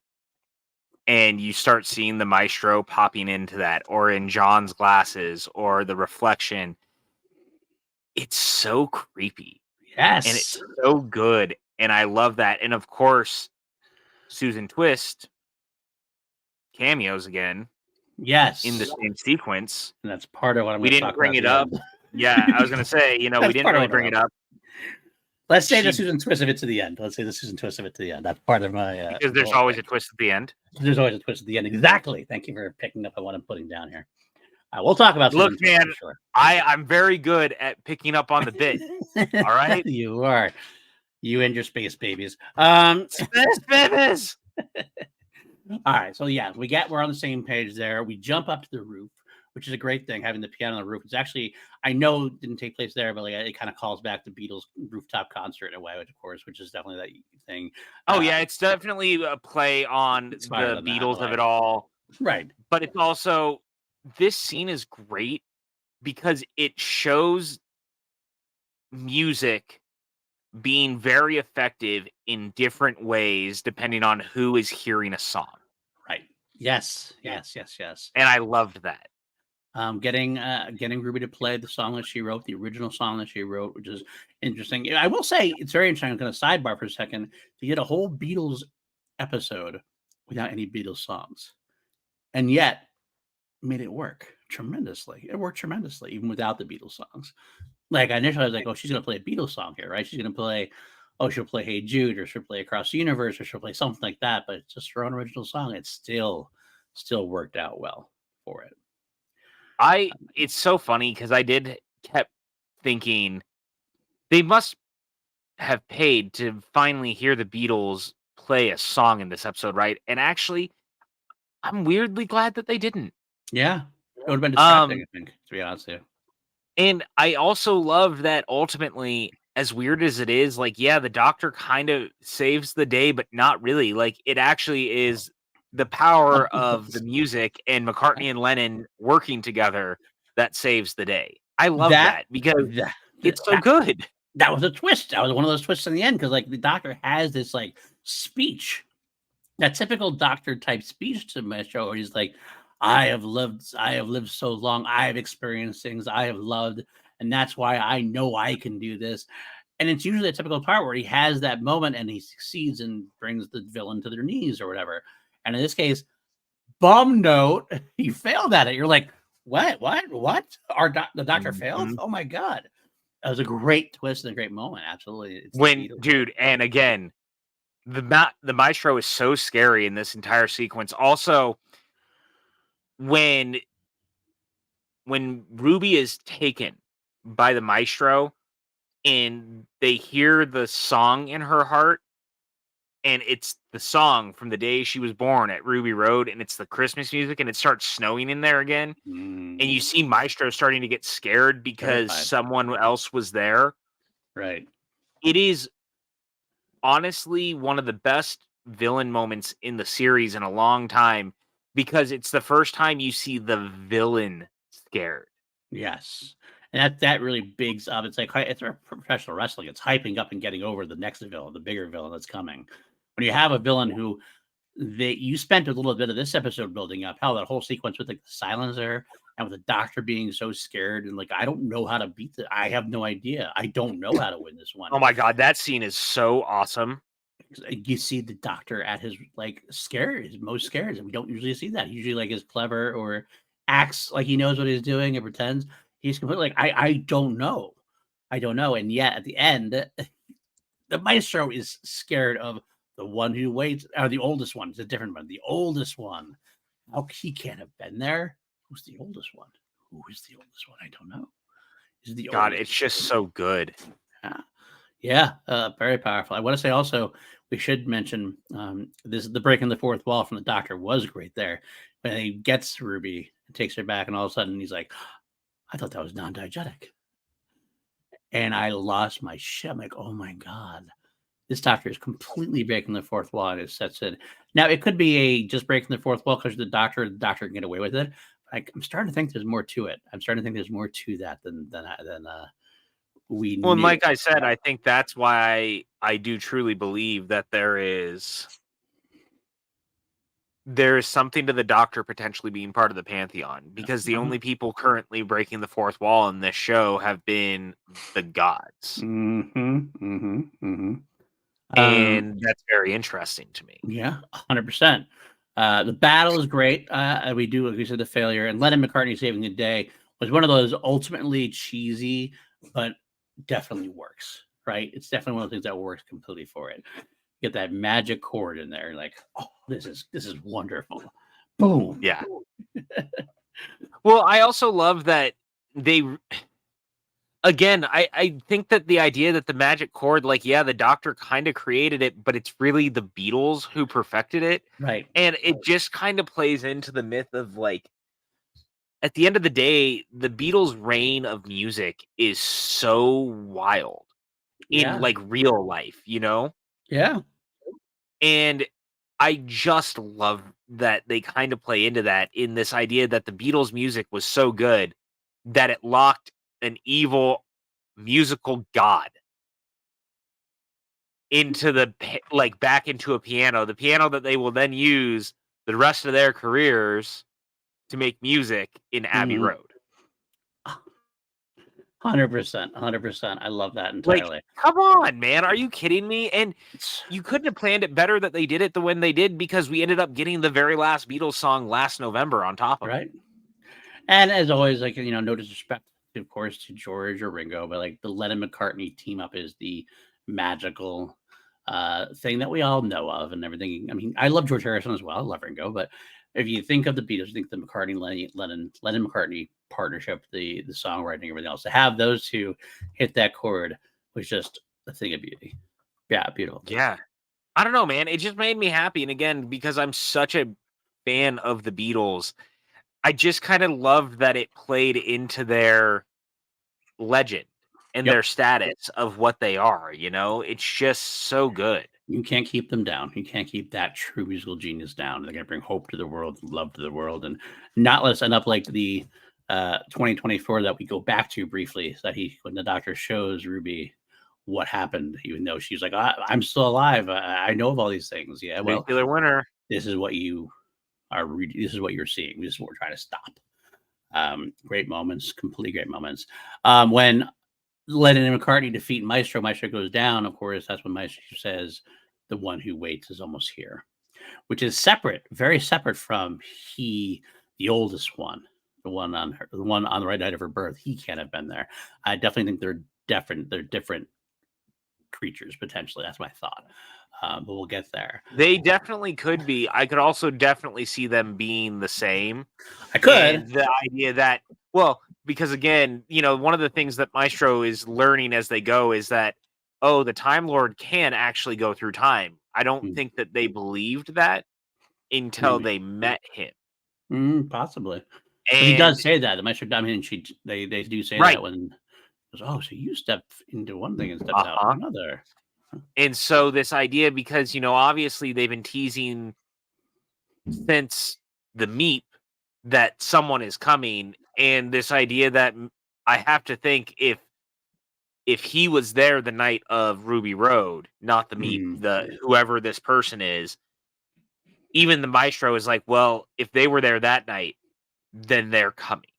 and you start seeing the maestro popping into that, or in John's glasses, or the reflection, it's so creepy. Yes. And it's so good. And I love that. And of course, Susan Twist cameos again. Yes. In the same sequence. And that's part of what we didn't bring it up. Yeah, I was going to say, we didn't really bring it up. Let's say the Susan Twist of it to the end. Let's say the Susan Twist of it to the end. That's part of my... because there's always a twist at the end. There's always a twist at the end. Exactly. Thank you for picking up on what I'm putting down here. We'll talk about. Look, man, sure. I'm very good at picking up on the bit. All right, you are. You and your space babies. Space babies. All right, so yeah, we're on the same page there. We jump up to the roof which is a great thing. Having the piano on the roof. It's actually, I know it didn't take place there, but like it kind of calls back the Beatles rooftop concert in a way, which is definitely that thing. Oh yeah, it's definitely a play on Inspired the on that, Beatles of it all. right. But it's also, this scene is great because it shows music being very effective in different ways depending on who is hearing a song. Right. Yes. Yes. Yes. Yes. And I loved that. Getting Ruby to play the song that she wrote, the original song that she wrote, which is interesting. I will say it's very interesting. I'm going to sidebar for a second to get a whole Beatles episode without any Beatles songs, and yet made it work tremendously. It worked tremendously even without the Beatles songs. Like initially, I was like, "Oh, she's going to play a Beatles song here, right? She's going to play, oh, she'll play Hey Jude, or she'll play Across the Universe, or she'll play something like that." But it's just her own original song. It still worked out well for it. It's so funny because I kept thinking they must have paid to finally hear the Beatles play a song in this episode, right? And actually, I'm weirdly glad that they didn't. Yeah, it would have been distracting, I think, to be honest with you. And I also love that ultimately, as weird as it is, like, yeah, the Doctor kind of saves the day, but not really. Like, it actually is the power of the music and McCartney and Lennon working together that saves the day. I love that because it's so good. That was a twist. That was one of those twists in the end because, like, the Doctor has this like speech, that typical Doctor type speech to Maestro, where he's like, I have lived so long, I have experienced things I have loved, and that's why I know I can do this. And it's usually a typical part where he has that moment and he succeeds and brings the villain to their knees or whatever. And in this case, bum note, he failed at it. You're like, what? The Doctor failed? Oh my God. That was a great twist and a great moment. Absolutely. Dude, and again, the Maestro is so scary in this entire sequence. Also, when Ruby is taken by the Maestro and they hear the song in her heart, and it's the song from the day she was born at Ruby Road, and it's the Christmas music, and it starts snowing in there again, and you see Maestro starting to get scared because someone else was there. Right. It is honestly one of the best villain moments in the series in a long time because it's the first time you see the villain scared. Yes. And that really bigs up. It's like it's professional wrestling. It's hyping up and getting over the next villain, the bigger villain that's coming. When you have a villain who you spent a little bit of this episode building up, how that whole sequence with like the silencer and with the Doctor being so scared and like, I don't know how to beat it. I have no idea. I don't know how to win this one. Oh my God, that scene is so awesome. You see the Doctor at his like scared, his most scared, and we don't usually see that. Usually like is clever or acts like he knows what he's doing and pretends. He's completely like, I don't know. And yet at the end, the Maestro is scared of the one who waits, or the oldest one. It's a different one. The oldest one. How he can't have been there. Who's the oldest one? Who is the oldest one? I don't know. Is the God, it's just so good. Yeah, very powerful. I want to say also we should mention the breaking the fourth wall from the Doctor was great there. When he gets Ruby and takes her back, and all of a sudden he's like, I thought that was non-diegetic. And I lost my shit. I'm like, oh my God. This Doctor is completely breaking the fourth wall and it sets it. Now, it could be just breaking the fourth wall because the Doctor can get away with it. I'm starting to think there's more to it. I'm starting to think there's more to that than we Well, and like I said, I think that's why I do truly believe that there is something to the Doctor potentially being part of the Pantheon, because the only people currently breaking the fourth wall in this show have been the gods. And that's very interesting to me. Yeah, 100%. The battle is great. We do, like we said, the failure. And Lennon McCartney saving the day was one of those ultimately cheesy, but definitely works, right? It's definitely one of the things that works completely for it. Get that magic chord in there, like, oh, this is wonderful. Boom. Yeah. Well, I also love that again, I think that the idea that the magic chord, like, yeah, the Doctor kind of created it, but it's really the Beatles who perfected it. Right. And it just kind of plays into the myth of, like, at the end of the day, the Beatles' reign of music is so wild in Yeah. like real life, you know? Yeah. And I just love that they kind of play into that in this idea that the Beatles' music was so good that it locked an evil musical god into like back into the piano that they will then use the rest of their careers to make music in Abbey Mhm. Road. 100%, 100%. I love that Like, entirely. come on, man. Are you kidding me? And you couldn't have planned it better that they did it the when they did because we ended up getting the very last Beatles song last November on top of it. Right. And as always, like, no disrespect, of course, to George or Ringo, but like the Lennon-McCartney team up is the magical thing that we all know of and everything. I mean, I love George Harrison as well. I love Ringo, but if you think of the Beatles, you think the Lennon-McCartney partnership, the songwriting, everything else, to have those two hit that chord was just a thing of beauty. Yeah, beautiful. Yeah. I don't know, man. It just made me happy. And again, because I'm such a fan of the Beatles, I just kind of loved that it played into their legend and Yep. their status of what they are, you know? It's just so good. You can't keep them down. You can't keep that true musical genius down. They're going to bring hope to the world, love to the world, and not let us end up like the 2024 that we go back to briefly. That when the doctor shows Ruby what happened, even though she's like, I'm still alive. I know of all these things. Yeah, well, Nuclear winter. this is what you are. This is what you're seeing. This is what we're trying to stop. Great moments, completely great moments. When Lennon and McCartney defeat Maestro. Maestro goes down. Of course, that's when Maestro says, "The one who waits is almost here," which is separate, very separate from the oldest one, the one on the right night of her birth. He can't have been there. I definitely think they're different. They're different creatures potentially. That's my thought. But we'll get there. They definitely could be. I could also definitely see them being the same. I could. And the idea that, well, because again, one of the things that Maestro is learning as they go is that, oh, the Time Lord can actually go through time. I don't Hmm, think that they believed that until maybe. they met him. Possibly. But he does And say that. The Maestro, I mean, they do say right. that when goes, oh, so you stepped into one thing and stepped out Uh-huh. another. And so this idea, because, obviously they've been teasing since the meet that someone is coming, and this idea that I have to think if he was there the night of Ruby Road, not the meet, Mm, the whoever this person is, even the Maestro is like, well, if they were there that night, then they're coming.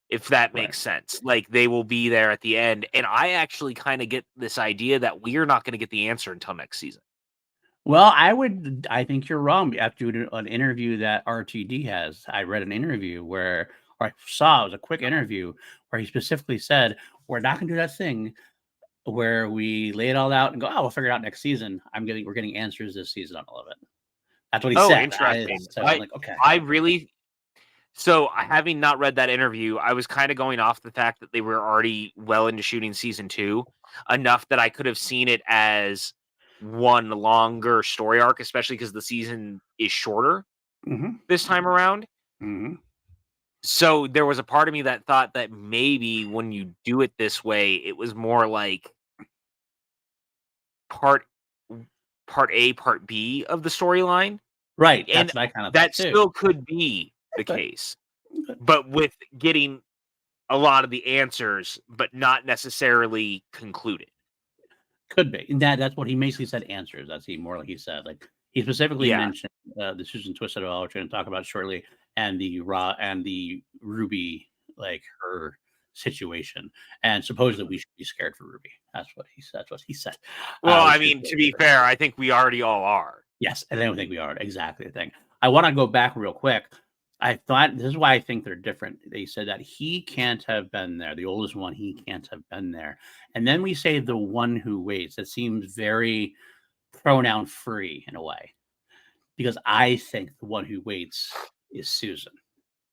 If that right. makes sense. Like they will be there at the end. And I actually kind of get this idea that we're not going to get the answer until next season. Well, I think you're wrong. After an interview that RTD has, I read an interview or I saw, it was a quick interview where he specifically said, we're not going to do that thing where we lay it all out and go, oh, we'll figure it out next season. We're getting answers this season on all of it. That's what he Oh, said. interesting. So I'm like, okay. I really so having not read that interview, I was kind of going off the fact that they were already well into shooting season 2, enough that I could have seen it as one longer story arc, especially because the season is shorter Mm-hmm. this time around. Mm-hmm. So there was a part of me that thought that maybe when you do it this way, it was more like part part A, part B of the storyline, Right. and That's what I kind of thought that too. still could be the Okay. case. But with getting a lot of the answers, but not necessarily concluded. Could be. And that's what he basically said answers. That's more like he said. Like he specifically Yeah, mentioned the Susan Twisted all we're going to talk about shortly, and the Raw and the Ruby, like her situation. And supposedly we should be scared for Ruby. That's what he said. That's what he said. well, We I should mean, to be fair, I think we already all are. Yes, and I don't think we are exactly the thing. I want to go back real quick. I thought this is why I think they're different. They said that he can't have been there, the oldest one, he can't have been there. And then we say the one who waits. That seems very pronoun free in a way, because I think the one who waits is Susan.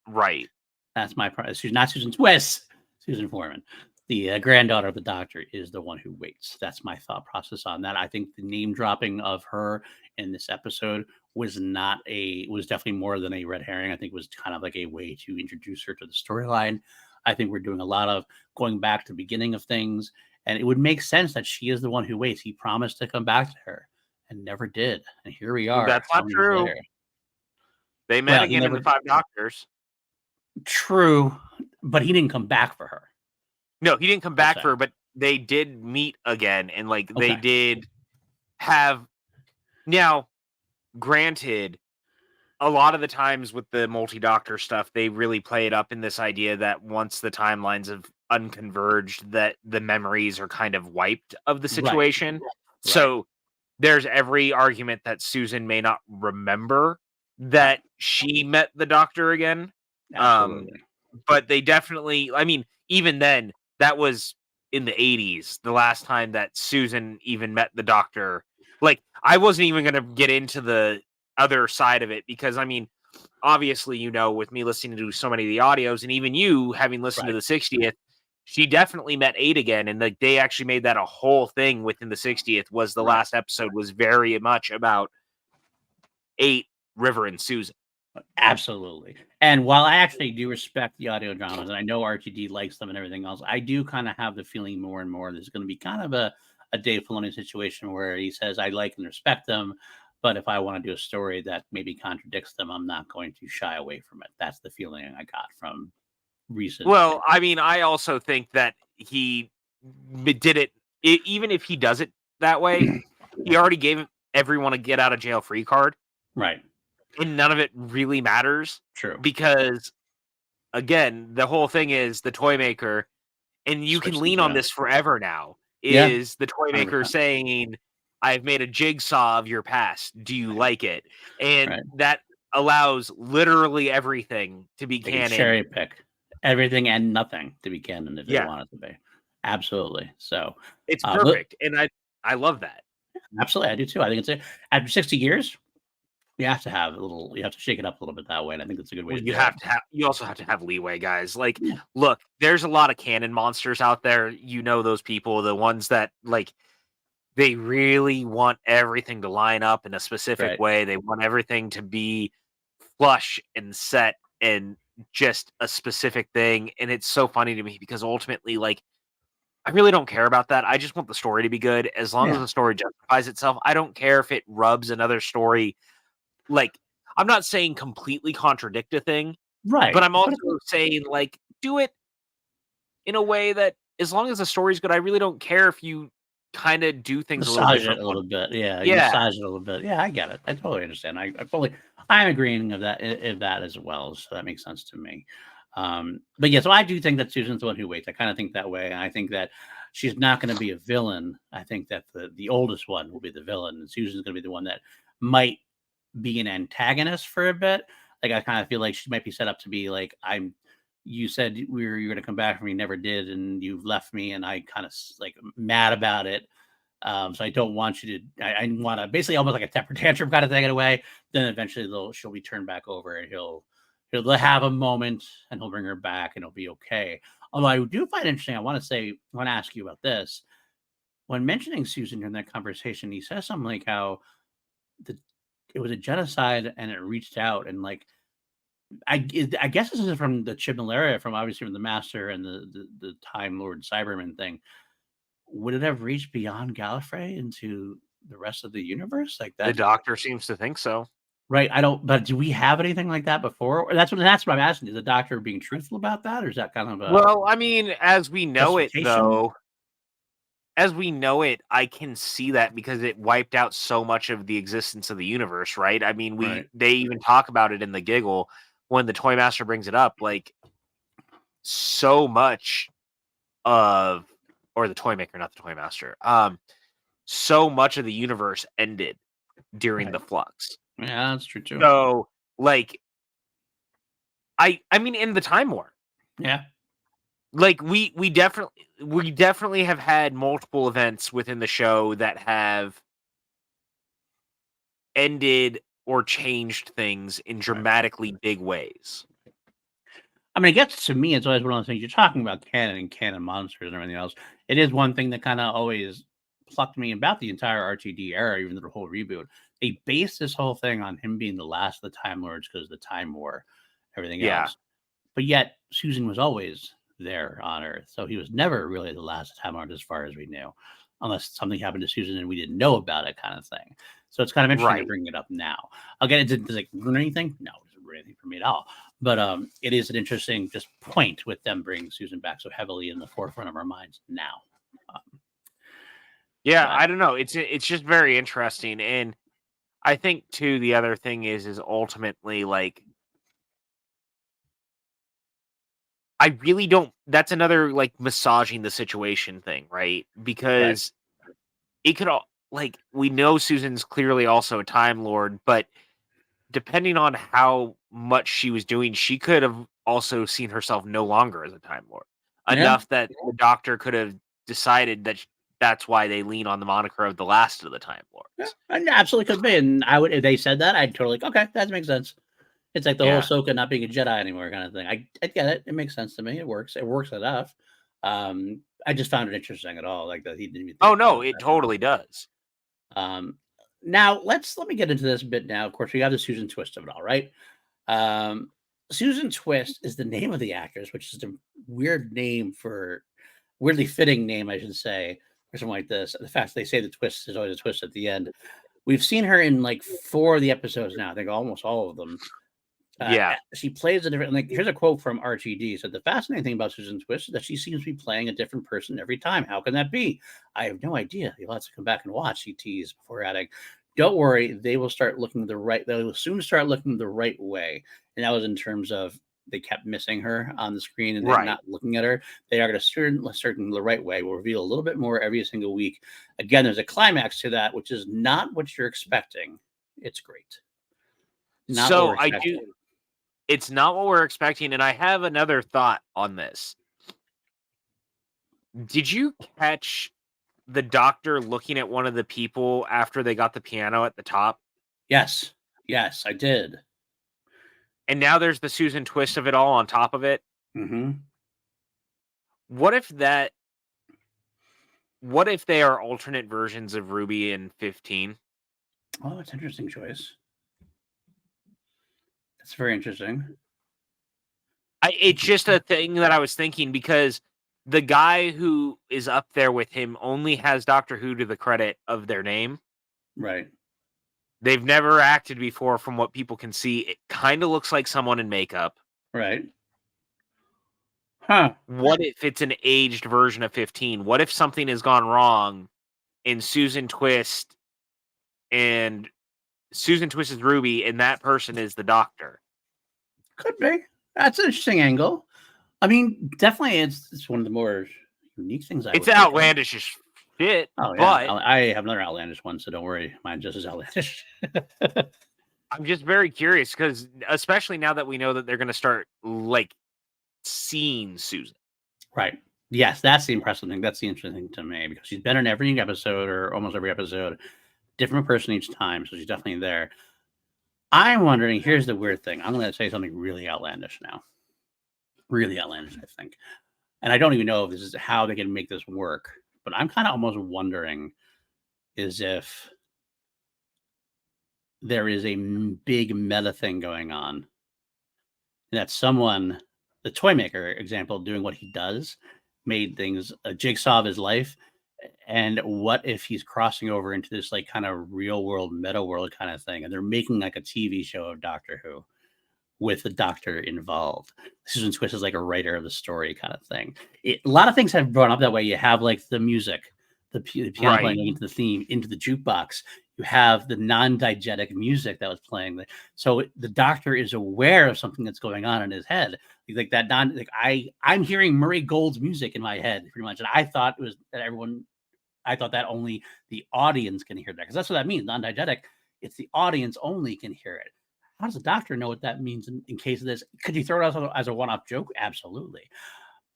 Right. That's my Susan, not Susan Twist, Susan Foreman. The granddaughter of the doctor is the one who waits. That's my thought process on that. I think the name dropping of her in this episode was definitely more than a red herring. I think it was kind of like a way to introduce her to the storyline. I think we're doing a lot of going back to the beginning of things, and it would make sense that she is the one who waits. He promised to come back to her and never did. And here we are. That's not 20 years true. later. They met Well, he again in never the Five Doctors. true, but he didn't come back for her. No, he didn't come Per back se. for her, but they did meet again, and like they Okay. did have. Now, granted, a lot of the times with the multi-doctor stuff, they really play it up in this idea that once the timelines have unconverged, that the memories are kind of wiped of the Right. situation. Right. So there's every argument that Susan may not remember that she met the doctor again. Absolutely. But they definitely, I mean, even then, that was in the 80s, the last time that Susan even met the doctor. Like, I wasn't even going to get into the other side of it because, I mean, obviously, you know, with me listening to so many of the audios and even you having listened to Right. the 60th, she definitely met 8 again. And like they actually made that a whole thing within the 60th was the Right. last episode was very much about 8, River, and Susan. Absolutely. And while I actually do respect the audio dramas, and I know RTD likes them and everything else, I do kind of have the feeling more and more there's going to be kind of a Dave Filoni situation where he says, I like and respect them, but if I want to do a story that maybe contradicts them, I'm not going to shy away from it. That's the feeling I got from recent. Well, I mean, I also think that he did it, even if he does it that way, he already gave everyone a get out of jail free card. Right. And none of it really matters. True. Because, again, the whole thing is the toy maker, and you Switch can things lean on around. this forever now, Yeah. is the toy maker 100%. saying, I've made a jigsaw of your past. Do you like it? And Right. that allows literally everything to be They can canon. cherry pick everything and nothing to be canon if they Yeah. want it to be. Absolutely. So It's but perfect. And I love that. absolutely, I do too. I think it's after 60 years, you have to have you have to shake it up a little bit that way. And I think that's a good way Well, to you do it. have to have, you also have to have leeway, guys. Like, Yeah. look, there's a lot of canon monsters out there. You know, those people, the ones that like, they really want everything to line up in a specific Right. way. They want everything to be flush and set and just a specific thing. And it's so funny to me because ultimately, like, I really don't care about that. I just want the story to be good. As long as Yeah. the story justifies itself, I don't care if it rubs another story. Like, I'm not saying completely contradict a thing, Right. but I'm also saying, like, do it in a way that as long as the story's good, I really don't care if you kind of do things a little Massage it different. a little bit. Yeah. You Yeah. massage it a little bit. Yeah, I get it. I totally understand. I'm agreeing of that as well. So that makes sense to me. But yeah, so I do think that Susan's the one who waits. I kind of think that way. And I think that she's not going to be a villain. I think that the oldest one will be the villain, and Susan's going to be the one that might be an antagonist for a bit. Like I kind of feel like she might be set up to be like, you said you're going to come back for me, never did, and you've left me, and I kind of like mad about it. So I don't want you to. I want to basically almost like a temper tantrum kind of thing in a way. Then eventually she'll be turned back over, and he'll have a moment, and he'll bring her back, and it'll be okay. Although I do find interesting, I want to ask you about this. When mentioning Susan during that conversation, he says something like how it was a genocide, and it reached out, and like I guess this is from the Chibnall area, from obviously from the Master and the Time Lord Cyberman thing. Would it have reached beyond Gallifrey into the rest of the universe like The that? Doctor seems to think so. Right. I don't. But do we have anything like that before? Or that's what I'm asking. Is the Doctor being truthful about that, or is that kind of a Well, I mean, as we know it, justification? though, as we know it, I can see that because it wiped out so much of the existence of the universe, right? I mean, Right. they even talk about it in the giggle when the Toy Master brings it up, like so much of, or the Toy Maker, not the Toy Master. So much of the universe ended during Right. the flux. Yeah, that's true too. So, like, I mean, in the Time War, Yeah. like we definitely have had multiple events within the show that have ended or changed things in dramatically big ways. I mean, I guess to me, it's always one of those things. You're talking about canon and canon monsters and everything else. It is one thing that kind of always plucked me about the entire RTD era, even the whole reboot. They based this whole thing on him being the last of the Time Lords because of the Time War, everything else. But yet Susan was always there on Earth, so he was never really the last Time Lord as far as we knew, unless something happened to Susan and we didn't know about it, kind of thing. So it's kind of interesting to bring it up now. Again, does it ruin anything? No, it doesn't ruin anything for me at all. But it is an interesting just point with them bringing Susan back so heavily in the forefront of our minds now. I don't know. It's just very interesting, and I think too the other thing is ultimately like I really don't. That's another like massaging the situation thing, right? Because it could all like we know Susan's clearly also a Time Lord, but depending on how much she was doing, she could have also seen herself no longer as a Time Lord. Enough that the Doctor could have decided that that's why they lean on the moniker of the last of the Time Lords. Yeah, and absolutely could be. And I would, if they said that, I'd totally okay. That makes sense. It's like the whole Ahsoka not being a Jedi anymore kind of thing. I get it. It makes sense to me. It works. It works enough. I just found it interesting at all, like that he didn't even. Oh no, it totally does. Now let me get into this a bit. Now, of course, we have the Susan twist of it all, right? Susan Twist is the name of the actress, which is a weird name for weirdly fitting name, I should say, or something like this. The fact they say the twist is always a twist at the end. We've seen her in like 4 of the episodes now. I think almost all of them. She plays a different. Like here's a quote from RTD. So the fascinating thing about Susan Twist is that she seems to be playing a different person every time. How can that be? I have no idea. You'll have to come back and watch. He teased before adding, "Don't worry, they will start looking the right. They will soon start looking the right way." And that was in terms of they kept missing her on the screen and they're not looking at her. They are going to start the right way. We'll reveal a little bit more every single week. Again, there's a climax to that, which is not what you're expecting. It's great. Not so I do. It's not what we're expecting, and I have another thought on this. Did you catch the Doctor looking at one of the people after they got the piano at the top? Yes, I did. And now there's the Susan twist of it all on top of it. Mm-hmm. What if they are alternate versions of Ruby and 15? Oh, it's an interesting choice. That's very interesting. It's just a thing that I was thinking because the guy who is up there with him only has Doctor Who to the credit of their name. Right. They've never acted before from what people can see. It kind of looks like someone in makeup. Right. Huh. What if it's an aged version of 15? What if something has gone wrong in Susan Twist and Susan Twist is Ruby and that person is the Doctor? Could be. That's an interesting angle. I mean, definitely it's one of the more unique things. It's outlandish as shit. Oh, yeah. But I have another outlandish one, so don't worry. Mine just as outlandish. I'm just very curious because, especially now that we know that they're going to start like seeing Susan. Right. Yes, that's the impressive thing. That's the interesting thing to me because she's been in every episode or almost every episode, different person each time. So she's definitely there. I'm wondering, here's the weird thing. I'm going to say something really outlandish now. Really outlandish, I think. And I don't even know if this is how they can make this work, but I'm kind of almost wondering is if there is a big meta thing going on. And that someone, the toy maker example, doing what he does, made things a jigsaw of his life. And what if he's crossing over into this like kind of real world, meta world kind of thing, and they're making like a TV show of Doctor Who with the Doctor involved. Susan Twist is like a writer of the story kind of thing. A lot of things have brought up that way. You have like the music, the piano playing into the theme, into the jukebox. You have the non-diegetic music that was playing. So the Doctor is aware of something that's going on in his head. Like that I'm hearing Murray Gold's music in my head pretty much. And I thought it was that only the audience can hear that because that's what that means. Non-diegetic. It's the audience only can hear it. How does the Doctor know what that means in case of this? Could you throw it out as a one-off joke? Absolutely.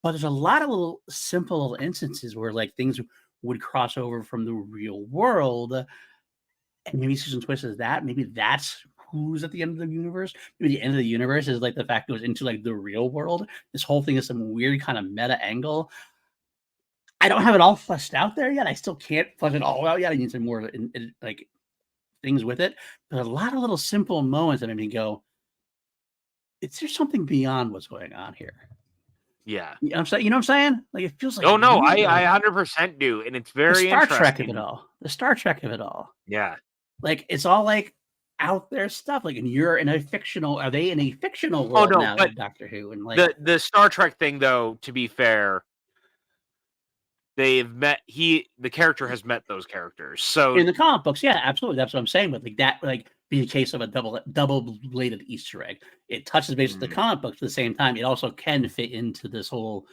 But there's a lot of little simple instances where like things would cross over from the real world. And maybe Susan Twist is that. Maybe that's who's at the end of the universe. Maybe the end of the universe is like the fact it was into like the real world. This whole thing is some weird kind of meta angle. I don't have it all fleshed out there yet. I still can't flesh it all out yet. I need some more like things with it, but a lot of little simple moments that made me go, "Is there something beyond what's going on here?" Yeah. You know what I'm saying? You know what I'm saying? Like it feels like Oh no, weird, I like 100% do, and it's the very Star Trek of it interesting. all. The Star Trek of it all. Yeah. Like it's all like out there stuff. Like, and you're in a fictional. Are they in a fictional Oh world no, now but in Doctor Who? And like the Star Trek thing, though, to be fair, they've met. The character has met those characters, so in the comic books, yeah, absolutely. That's what I'm saying. But like that, like be a case of a double bladed Easter egg. It touches base with the mm, comic books at the same time. It also can fit into this whole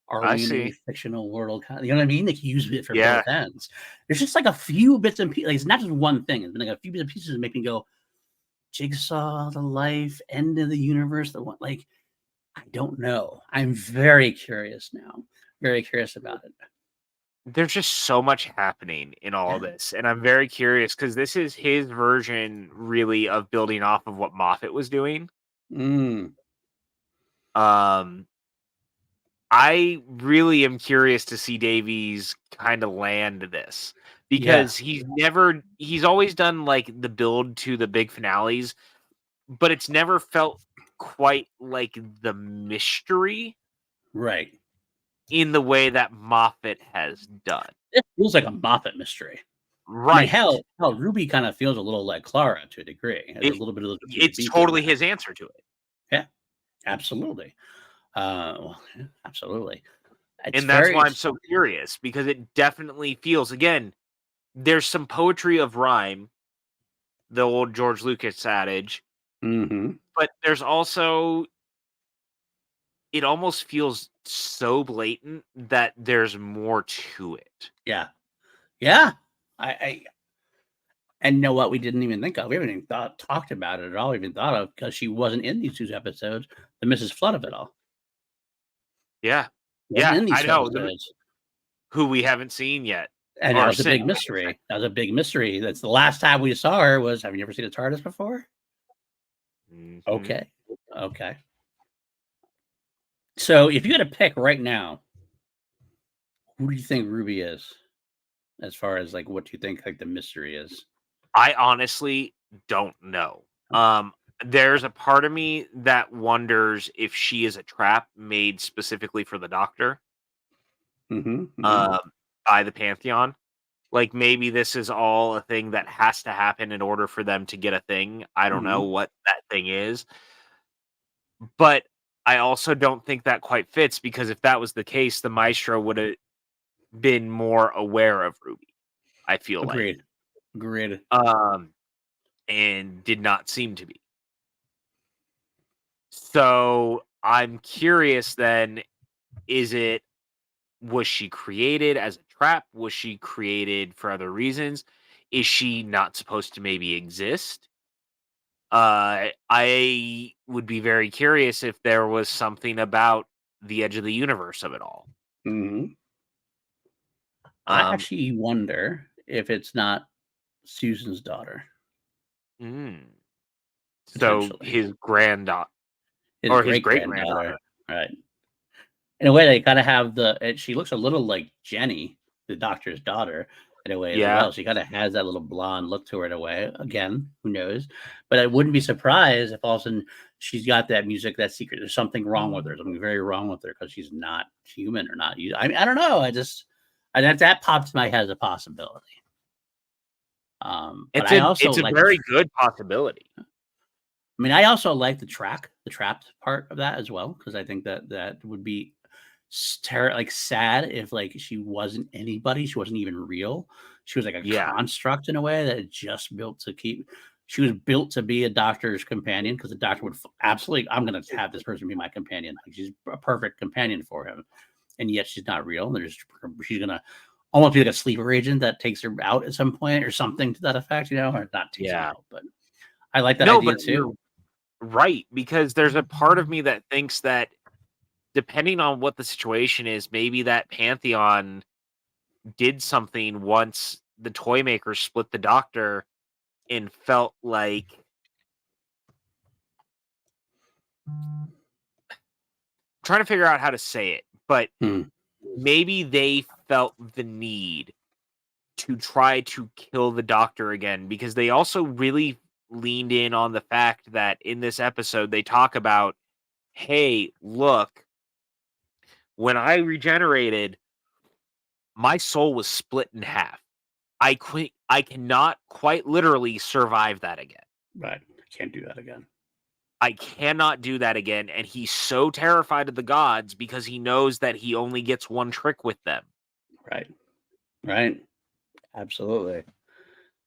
are I we in a see. fictional world? Kind of, you know what I mean? They can use it for Yeah, both ends. There's just like a few bits and pieces. Like, it's not just one thing. It's been like a few bits and pieces that make me go, Jigsaw, the life, end of the universe, the one. Like, I don't know. I'm very curious now. Very curious about it. there's just so much happening in all Yeah. this, and I'm very curious because this is his version, really, of building off of what Moffat was doing. Mm, Um, I really am curious to see Davies kind of land this yeah. because he's always done like the build to the big finales, but it's never felt quite like the mystery Right. in the way that Moffat has done. It feels like a Moffat mystery. I mean, Right. hell, Ruby kind of feels a little like Clara to a degree. There's a It, little bit of the it's beat in totally there. his answer to it. Yeah, absolutely. Well, yeah, absolutely. It's And that's very. why I'm so curious because it definitely feels, again, there's some poetry of rhyme, the old George Lucas adage, Mm-hmm. but there's also, it almost feels so blatant that there's more to it. Yeah, yeah. I and know what we didn't even think of. We haven't even talked about it at all. Even thought of because she wasn't in these 2 episodes. The Mrs. Flood of it all Yeah. wasn't Yeah, in these I 2 know. episodes, Who we haven't seen yet. and that Or was a since, big I should say. mystery. That was a big mystery. That's the last time we saw her. Was have you ever seen a TARDIS before? Mhm. Okay, okay. So if you had to pick right now, who do you think Ruby is? As far as like what do you think like the mystery is? I honestly don't know. Um, there's a part of me that wonders if she is a trap made specifically for the Doctor, Mm-hmm, mm-hmm, um, by the Pantheon. Like, maybe this is all a thing that has to happen in order for them to get a thing. I don't know mm-hmm. what that thing is, but I also don't think that quite fits because if that was the case, the Maestro would have been more aware of Ruby, I feel like. Agreed. Agreed. Um, and did not seem to be. So I'm curious then, is it, was she created as a trap? Was she created for other reasons? Is she not supposed to maybe exist? I would be very curious if there was something about the edge of the universe of it all. Mm-hmm. I Um, actually wonder if it's not Susan's daughter, mm, so potentially. his granddaughter His or his great great granddaughter. granddaughter. Right. In a way, they kind of have she looks a little like Jenny, the doctor's daughter, in a way as Yeah, well. She kind of has that little blonde look to her in a way. Again, who knows? But I wouldn't be surprised if all of a sudden she's got that music, that secret. There's something wrong with her. Something very wrong with her because she's not human or not. I mean, I don't know. That popped to my head as a possibility. But I also it's a like very good possibility. I mean, I also like the trapped part of that as well, because I think that would be like sad if like she wasn't anybody, she wasn't even real. She was like a Yeah, construct in a way that it just built to keep. She was built to be a doctor's companion because the doctor would absolutely. I'm going to have this person be my companion. Like she's a perfect companion for him, and yet she's not real. She's going to almost be like a sleeper agent that takes her out at some point or something to that effect. Or not takes him yeah. out, but I like that No, idea but too. you're right, because there's a part of me that thinks that depending on what the situation is, maybe that Pantheon did something once the toy makers split the Doctor and felt like, trying to figure out how to say it, but Hmm. maybe they felt the need to try to kill the Doctor again, because they also really leaned in on the fact that in this episode they talk about, hey, look, when I regenerated, my soul was split in half. I cannot quite literally survive that again. Right. Can't do that again. I cannot do that again. And he's so terrified of the gods because he knows that he only gets one trick with them. Right. Right. Absolutely.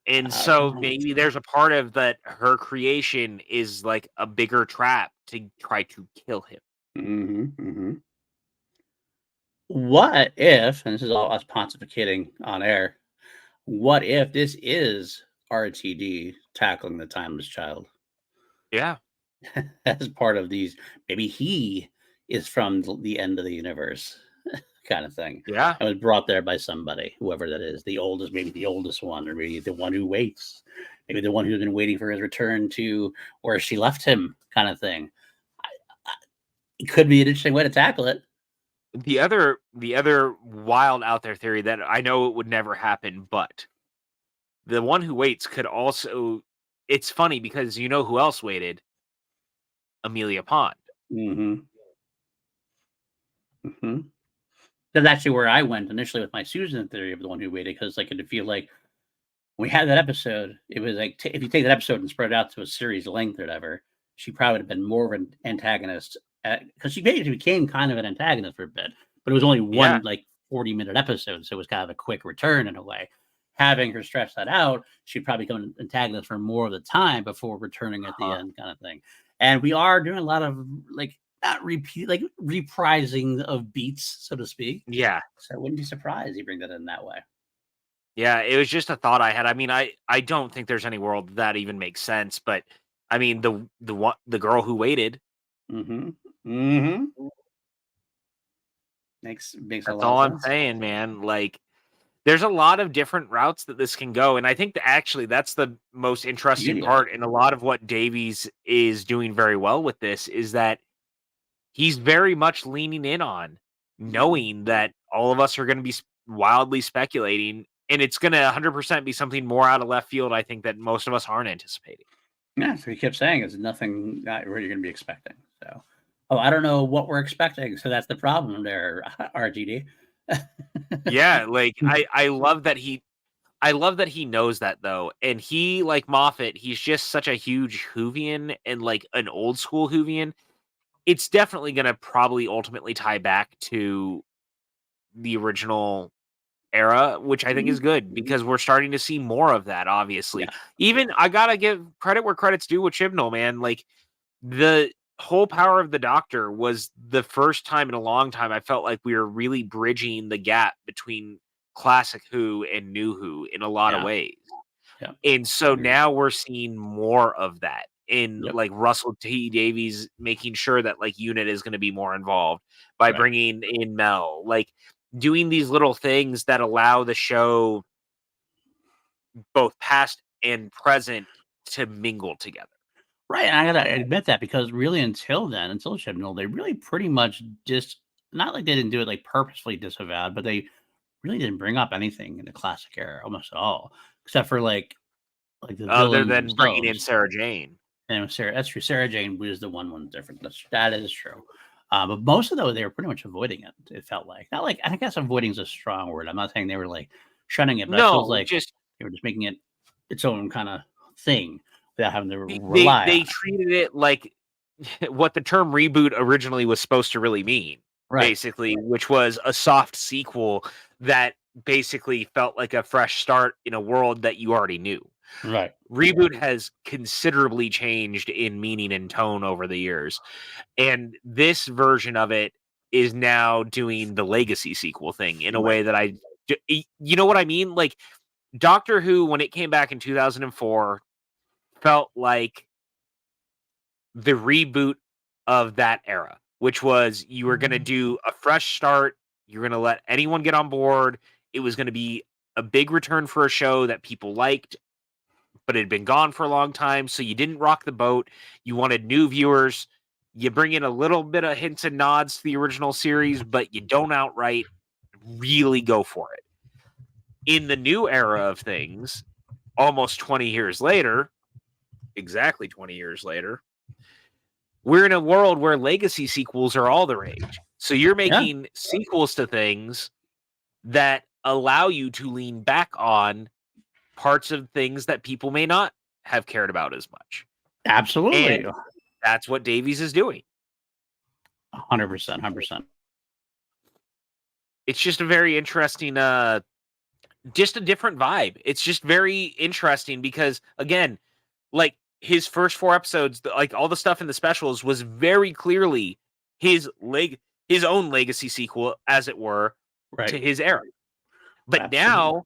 And so maybe there's a part of that her creation is like a bigger trap to try to kill him. What if, and this is all us pontificating on air, what if this is RTD tackling the timeless child? Yeah. As part of these, maybe he is from the end of the universe kind of thing. Yeah. And was brought there by somebody, whoever that is, the oldest, maybe the oldest one, or maybe the one who waits, maybe the one who's been waiting for his return to where she left him kind of thing. It could be an interesting way to tackle it. The other wild out there theory that I know it would never happen, but the one who waits could also, it's funny because you know who else waited? Amelia Pond. That's actually where I went initially with my Susan theory of the one who waited, because I could feel like when we had that episode, it was like if you take that episode and spread it out to a series length or whatever, she probably would have been more of an antagonist, because she basically became kind of an antagonist for a bit, but it was only one like 40-minute episode, so it was kind of a quick return in a way. Having her stretch that out, she'd probably become an antagonist for more of the time before returning at the end, kind of thing. And we are doing a lot of like not repeat, like reprising of beats, so to speak. Yeah. So I wouldn't be surprised you bring that in that way. Yeah, it was just a thought I had. I mean, I don't think there's any world that even makes sense, but I mean, the girl who waited. Makes That's a lot all of I'm sense. saying, man. Like, there's a lot of different routes that this can go, and I think that actually that's the most interesting part. And a lot of what Davies is doing very well with this is that he's very much leaning in on knowing that all of us are going to be wildly speculating, and it's going to 100% be something more out of left field, I think, that most of us aren't anticipating. Yeah, so he kept saying it's nothing that you're going to be expecting. So, I don't know what we're expecting. So that's the problem there, RGD. Yeah, like I love that he knows that though. And he, like Moffat, he's just such a huge Whovian and like an old school Whovian. It's definitely going to probably ultimately tie back to the original era, which I think is good because we're starting to see more of that, obviously. Even I gotta give credit where credit's due with Chibnall, man. Like, the whole Power of the Doctor was the first time in a long time I felt like we were really bridging the gap between classic Who and new Who in a lot of ways. And so now we're seeing more of that in like Russell T Davies making sure that like Unit is going to be more involved by bringing in Mel, like doing these little things that allow the show, both past and present, to mingle together. Right. And I got to admit that, because really until then, until Chibnall, they really pretty much just, not like they didn't do it like purposefully disavowed, but they really didn't bring up anything in the classic era almost at all, except for like the other villains than bringing in themselves. Sarah Jane. And that's true. Sarah Jane was the one different. That is true. But most of those, they were pretty much avoiding it. It felt like, not like, I guess avoiding is a strong word. I'm not saying they were like shunning it, but it feels like they were just making it its own kind of thing without having to rely. They treated it like what the term reboot originally was supposed to really mean, basically, which was a soft sequel that basically felt like a fresh start in a world that you already knew. Right. Reboot has considerably changed in meaning and tone over the years. And this version of it is now doing the legacy sequel thing in a way that you know what I mean? Like, Doctor Who, when it came back in 2004, felt like the reboot of that era, which was you were going to do a fresh start. You're going to let anyone get on board. It was going to be a big return for a show that people liked, but it had been gone for a long time. So you didn't rock the boat. You wanted new viewers. You bring in a little bit of hints and nods to the original series, but you don't outright really go for it. In the new era of things, almost 20 years later, exactly 20 years later, we're in a world where legacy sequels are all the rage. So you're making sequels to things that allow you to lean back on parts of things that people may not have cared about as much. Absolutely. And that's what Davies is doing. 100%. 100%. It's just a very interesting, just a different vibe. It's just very interesting because, again, like his first 4 episodes, like all the stuff in the specials was very clearly his own legacy sequel, as it were, to his era. But now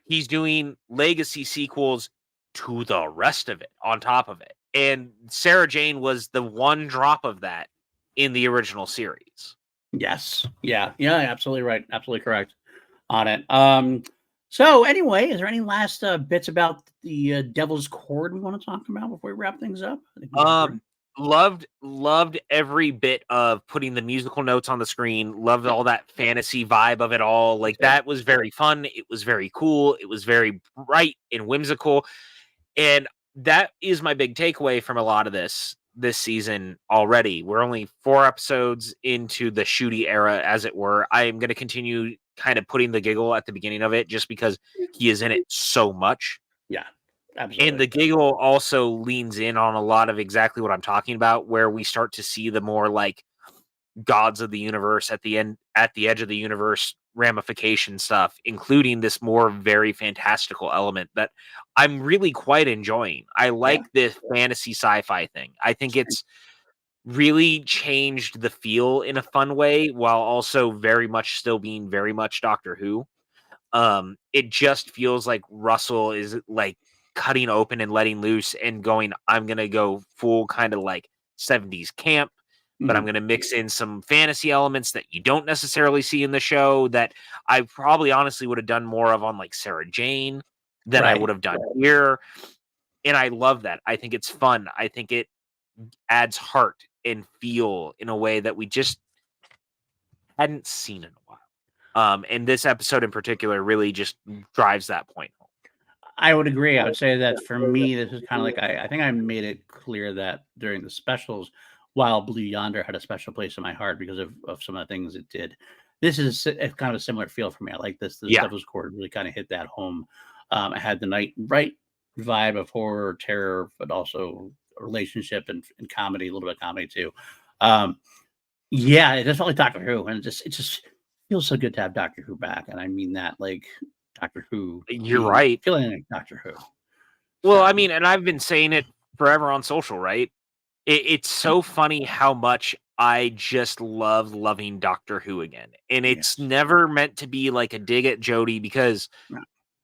he's doing legacy sequels to the rest of it on top of it. And Sarah Jane was the one drop of that in the original series. Yes. Yeah. Yeah. Absolutely right. Absolutely correct on it. So anyway, is there any last bits about the Devil's Chord we want to talk about before we wrap things up? Loved every bit of putting the musical notes on the screen. Loved all that fantasy vibe of it all. Like that was very fun. It was very cool. It was very bright and whimsical. And that is my big takeaway from a lot of this season already. We're only 4 episodes into the Ncuti era, as it were. I am going to continue kind of putting the giggle at the beginning of it just because he is in it so much. Yeah, absolutely. And the giggle also leans in on a lot of exactly what I'm talking about, where we start to see the more like gods of the universe at the edge of the universe ramification stuff, including this more very fantastical element that I'm really quite enjoying. I like this fantasy sci-fi thing. I think it's really changed the feel in a fun way while also very much still being very much Doctor Who. It just feels like Russell is like cutting open and letting loose and going, I'm gonna go full kind of like 70s camp, but I'm going to mix in some fantasy elements that you don't necessarily see in the show that I probably honestly would have done more of on like Sarah Jane than I would have done here. And I love that. I think it's fun. I think it adds heart and feel in a way that we just hadn't seen in a while. And this episode in particular really just drives that point home. I would agree. I would say that for me, this is kind of like I think I made it clear that during the specials, while Blue Yonder had a special place in my heart because of some of the things it did. This is kind of a similar feel for me. I like this. The Devil's Chord really kind of hit that home. I had the right vibe of horror, terror, but also relationship and comedy, a little bit of comedy too. Yeah, it just felt like Doctor Who, and it just feels so good to have Doctor Who back. And I mean that like Doctor Who. You're right. Feeling like Doctor Who. Well, I mean, and I've been saying it forever on social, right? It's so funny how much I just love loving Doctor Who again. And it's never meant to be like a dig at Jodie because,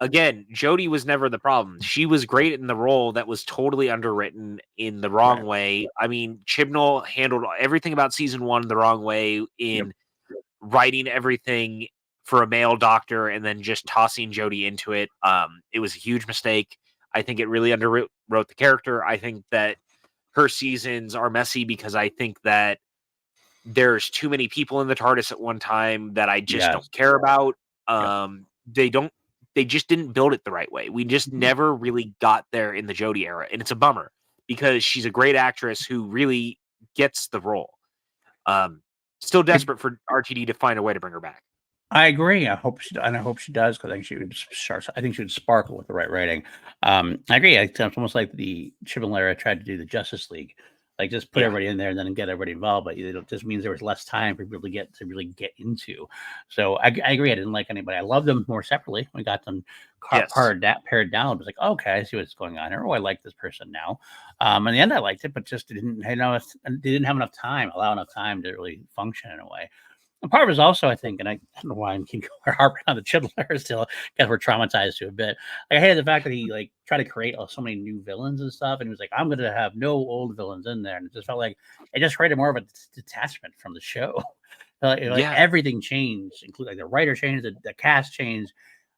again, Jodie was never the problem. She was great in the role that was totally underwritten in the wrong way. I mean, Chibnall handled everything about season 1 the wrong way in writing everything for a male doctor and then just tossing Jodie into it. It was a huge mistake. I think it really underwrote the character. I think that her seasons are messy because I think that there's too many people in the TARDIS at one time that I just don't care about. They just didn't build it the right way. We just never really got there in the Jodie era. And it's a bummer because she's a great actress who really gets the role. Still desperate for RTD to find a way to bring her back. I agree. I hope she does because I think she would sparkle with the right writing. I agree. It's almost like the Chibnall era tried to do the Justice League, like just put everybody in there and then get everybody involved. But it just means there was less time for people to really get into. So I agree. I didn't like anybody. I loved them more separately. We got them paired down. It was like, okay, I see what's going on here. Oh, I like this person now. In the end, I liked it, but just didn't have enough time to really function in a way. And part of it is also, I think, and I don't know why I'm harping on the Chibnall era still, because we're traumatized to a bit. I hated the fact that he like tried to create so many new villains and stuff, and he was like, "I'm going to have no old villains in there," and it just felt like it just created more of a detachment from the show. Everything changed, including the writer changed, the cast changed,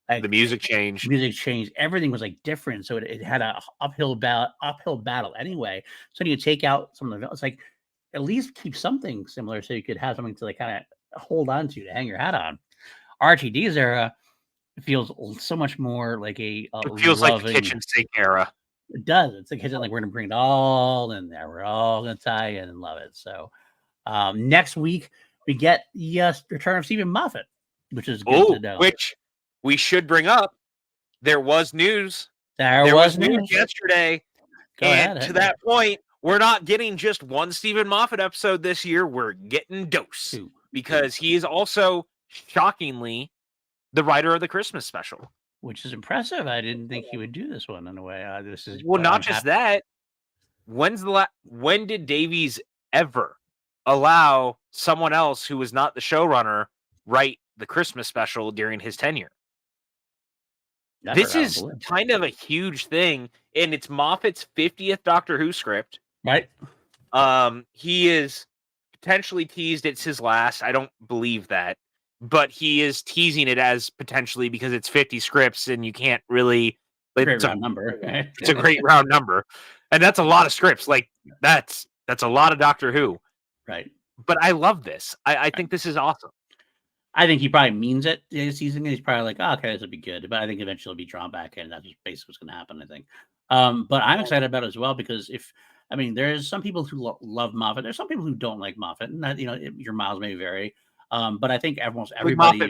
the music changed. Everything was like different, so it had a uphill battle anyway. So you take out some of the villains, like at least keep something similar, so you could have something to like kind of hold on to hang your hat on. RTD's era, It feels so much more like a It feels like the loving. kitchen sink era. It does. It's like we're gonna bring it all in there. We're all gonna tie in and love it. So next week we get the return of Stephen Moffat, which is good to know. Which we should bring up. There was news. There was news news. yesterday. Go and ahead. to that point, we're not getting just one Stephen Moffat episode this year. We're getting dose. Because he is also, shockingly, the writer of the Christmas special. Which is impressive. I didn't think he would do this one in a way. Not just that. When did Davies ever allow someone else who was not the showrunner write the Christmas special during his tenure? This is kind of a huge thing, and it's Moffat's 50th Doctor Who script. Right. He is potentially teased it's his last. I don't believe that, but he is teasing it as potentially because it's 50 scripts, and you can't really. Great round number. It's a great round number, and that's a lot of scripts. Like that's a lot of Doctor Who. Right. But I love this. I think this is awesome. I think he probably means it. He's probably like, oh, okay, this will be good. But I think eventually he'll be drawn back in. That's basically what's going to happen, I think. But I'm excited about it as well because there's some people who love Moffat. There's some people who don't like Moffat, and that, your miles may vary. But I think almost everybody.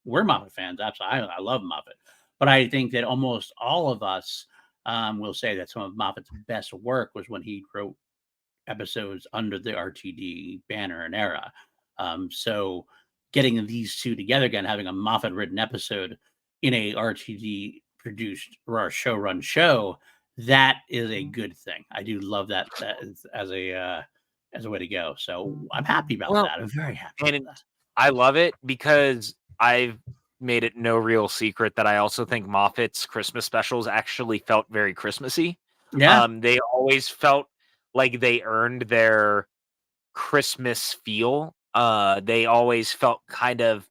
We're Moffat fans. Absolutely. I love Moffat. But I think that almost all of us will say that some of Moffat's best work was when he wrote episodes under the RTD banner and era. So getting these two together again, having a Moffat written episode in a RTD produced or showrun show, that is a good thing. I do love that as a way to go. So I'm happy about that. I'm very happy. And I love it because I've made it no real secret that I also think Moffat's Christmas specials actually felt very Christmassy. Yeah. They always felt like they earned their Christmas feel. They always felt kind of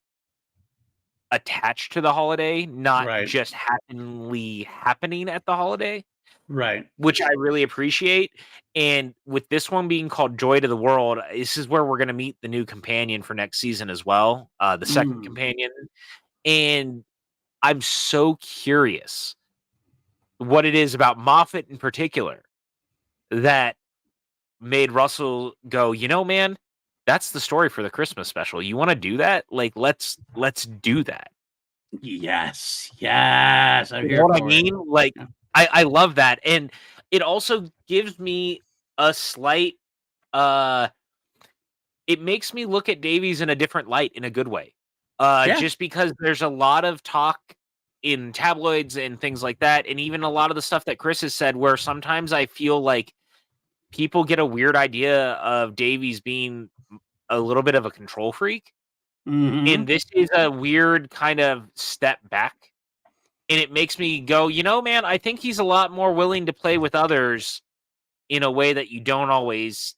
attached to the holiday, not just happening at the holiday. Right. Which I really appreciate. And with this one being called Joy to the World, this is where we're going to meet the new companion for next season as well. The second companion. And I'm so curious what it is about Moffat in particular that made Russell go, man, that's the story for the Christmas special. You want to do that? Like, let's do that. Yes. I'm you know what I mean? Like, I love that. And it also gives me a slight, it makes me look at Davies in a different light in a good way. Just because there's a lot of talk in tabloids and things like that. And even a lot of the stuff that Chris has said, where sometimes I feel like people get a weird idea of Davies being a little bit of a control freak. And this is a weird kind of step back. And it makes me go, man, I think he's a lot more willing to play with others in a way that you don't always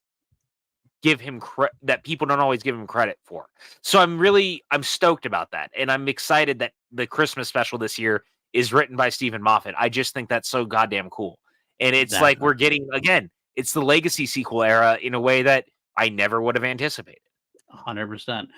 give him that people don't always give him credit for. So I'm stoked about that. And I'm excited that the Christmas special this year is written by Stephen Moffat. I just think that's so goddamn cool. And it's like we're getting, again, it's the legacy sequel era in a way that I never would have anticipated. 100%.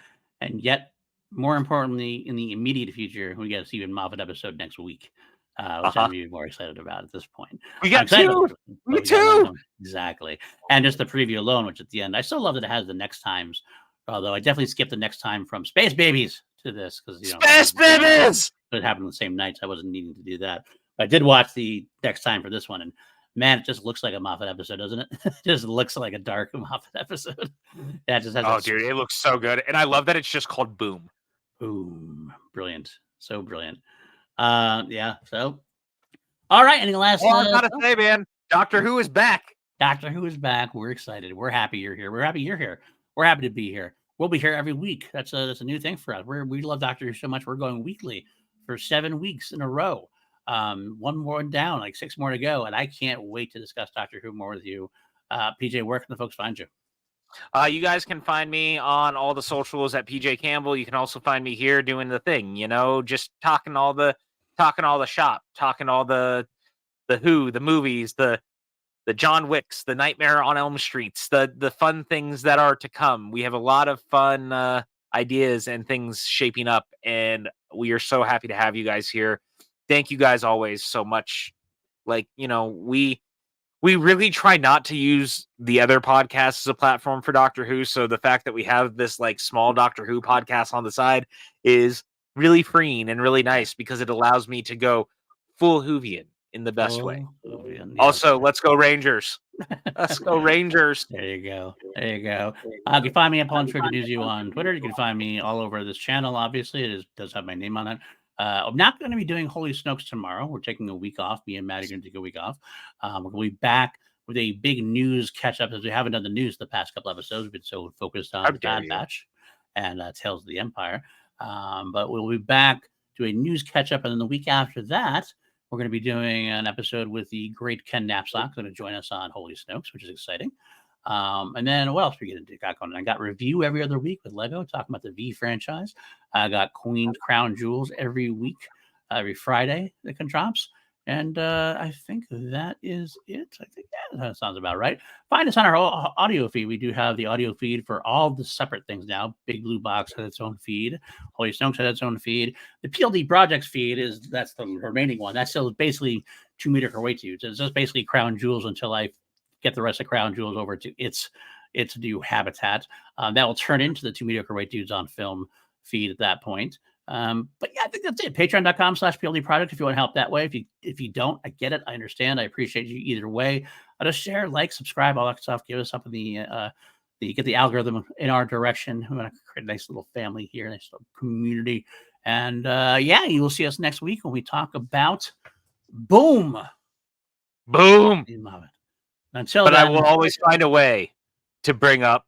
And yet, more importantly, in the immediate future, we get a Stephen Moffat episode next week, which I'm even more excited about at this point. We got two. We two. Exactly. And just the preview alone, which at the end, I still love that it has the next times, although I definitely skipped the next time from Space Babies to this because Space Babies. It happened the same night, so I wasn't needing to do that. But I did watch the next time for this one, and man, it just looks like a Moffat episode, doesn't it? It just looks like a dark Moffat episode. Yeah, it just has dude, it looks so good. And I love that it's just called Boom. Boom. Brilliant. So brilliant. Yeah, so. All right, any last... I gotta say, man, Doctor Who is back. Doctor Who is back. We're excited. We're happy you're here. We're happy you're here. We're happy to be here. We'll be here every week. That's a new thing for us. We love Doctor Who so much. We're going weekly for 7 weeks in a row. One more down, like 6 more to go. And I can't wait to discuss Doctor Who more with you. PJ, where can the folks find you? You guys can find me on all the socials at PJ Campbell. You can also find me here doing the thing, just talking all the shop, talking all the Who, the movies, the John Wicks, the Nightmare on Elm Streets, the fun things that are to come. We have a lot of fun ideas and things shaping up, and We are so happy to have you guys here. Thank you guys always so much. Like, we really try not to use the other podcasts as a platform for Doctor Who. So the fact that we have this like small Doctor Who podcast on the side is really freeing and really nice because it allows me to go full Whovian in the best way. Whovian, Also, let's go Rangers. Let's go Rangers. There you go. There you go. You can find me up on Twitter News You on Twitter. You can find me all over this channel. Obviously, it does have my name on it. I'm not going to be doing Holy Snokes tomorrow. We're taking a week off. Me and Matt are going to take a week off. We're going to be back with a big news catch up, as we haven't done the news the past couple episodes. We've been so focused on the Bad Batch and Tales of the Empire. But we'll be back to a news catch up, and then the week after that, we're going to be doing an episode with the great Ken Knapsack, going to join us on Holy Snokes, which is exciting. And then what else we get into? I got review every other week with Lego, talking about the V franchise. I got Queen's Crown Jewels every week, every Friday that drops. And I think that is it. I think that sounds about right. Find us on our audio feed. We do have the audio feed for all the separate things now. Big Blue Box has its own feed. Holy Snokes has its own feed. The PLD Projects feed that's the remaining one. That's still basically 2 meter weight dudes. It's just basically Crown Jewels until I get the rest of Crown Jewels over to its new habitat. That will turn into the 2 meter weight dudes on film feed at that point. But yeah, I think that's it. Patreon.com/PLD Project if you want to help that way. If you don't, I get it. I understand. I appreciate you either way. Just share, like, subscribe, all that stuff. Give us up in get the algorithm in our direction. I'm going to create a nice little family here, a nice little community. And you will see us next week when we talk about Boom. Boom. Until but then, I will always find a way to bring up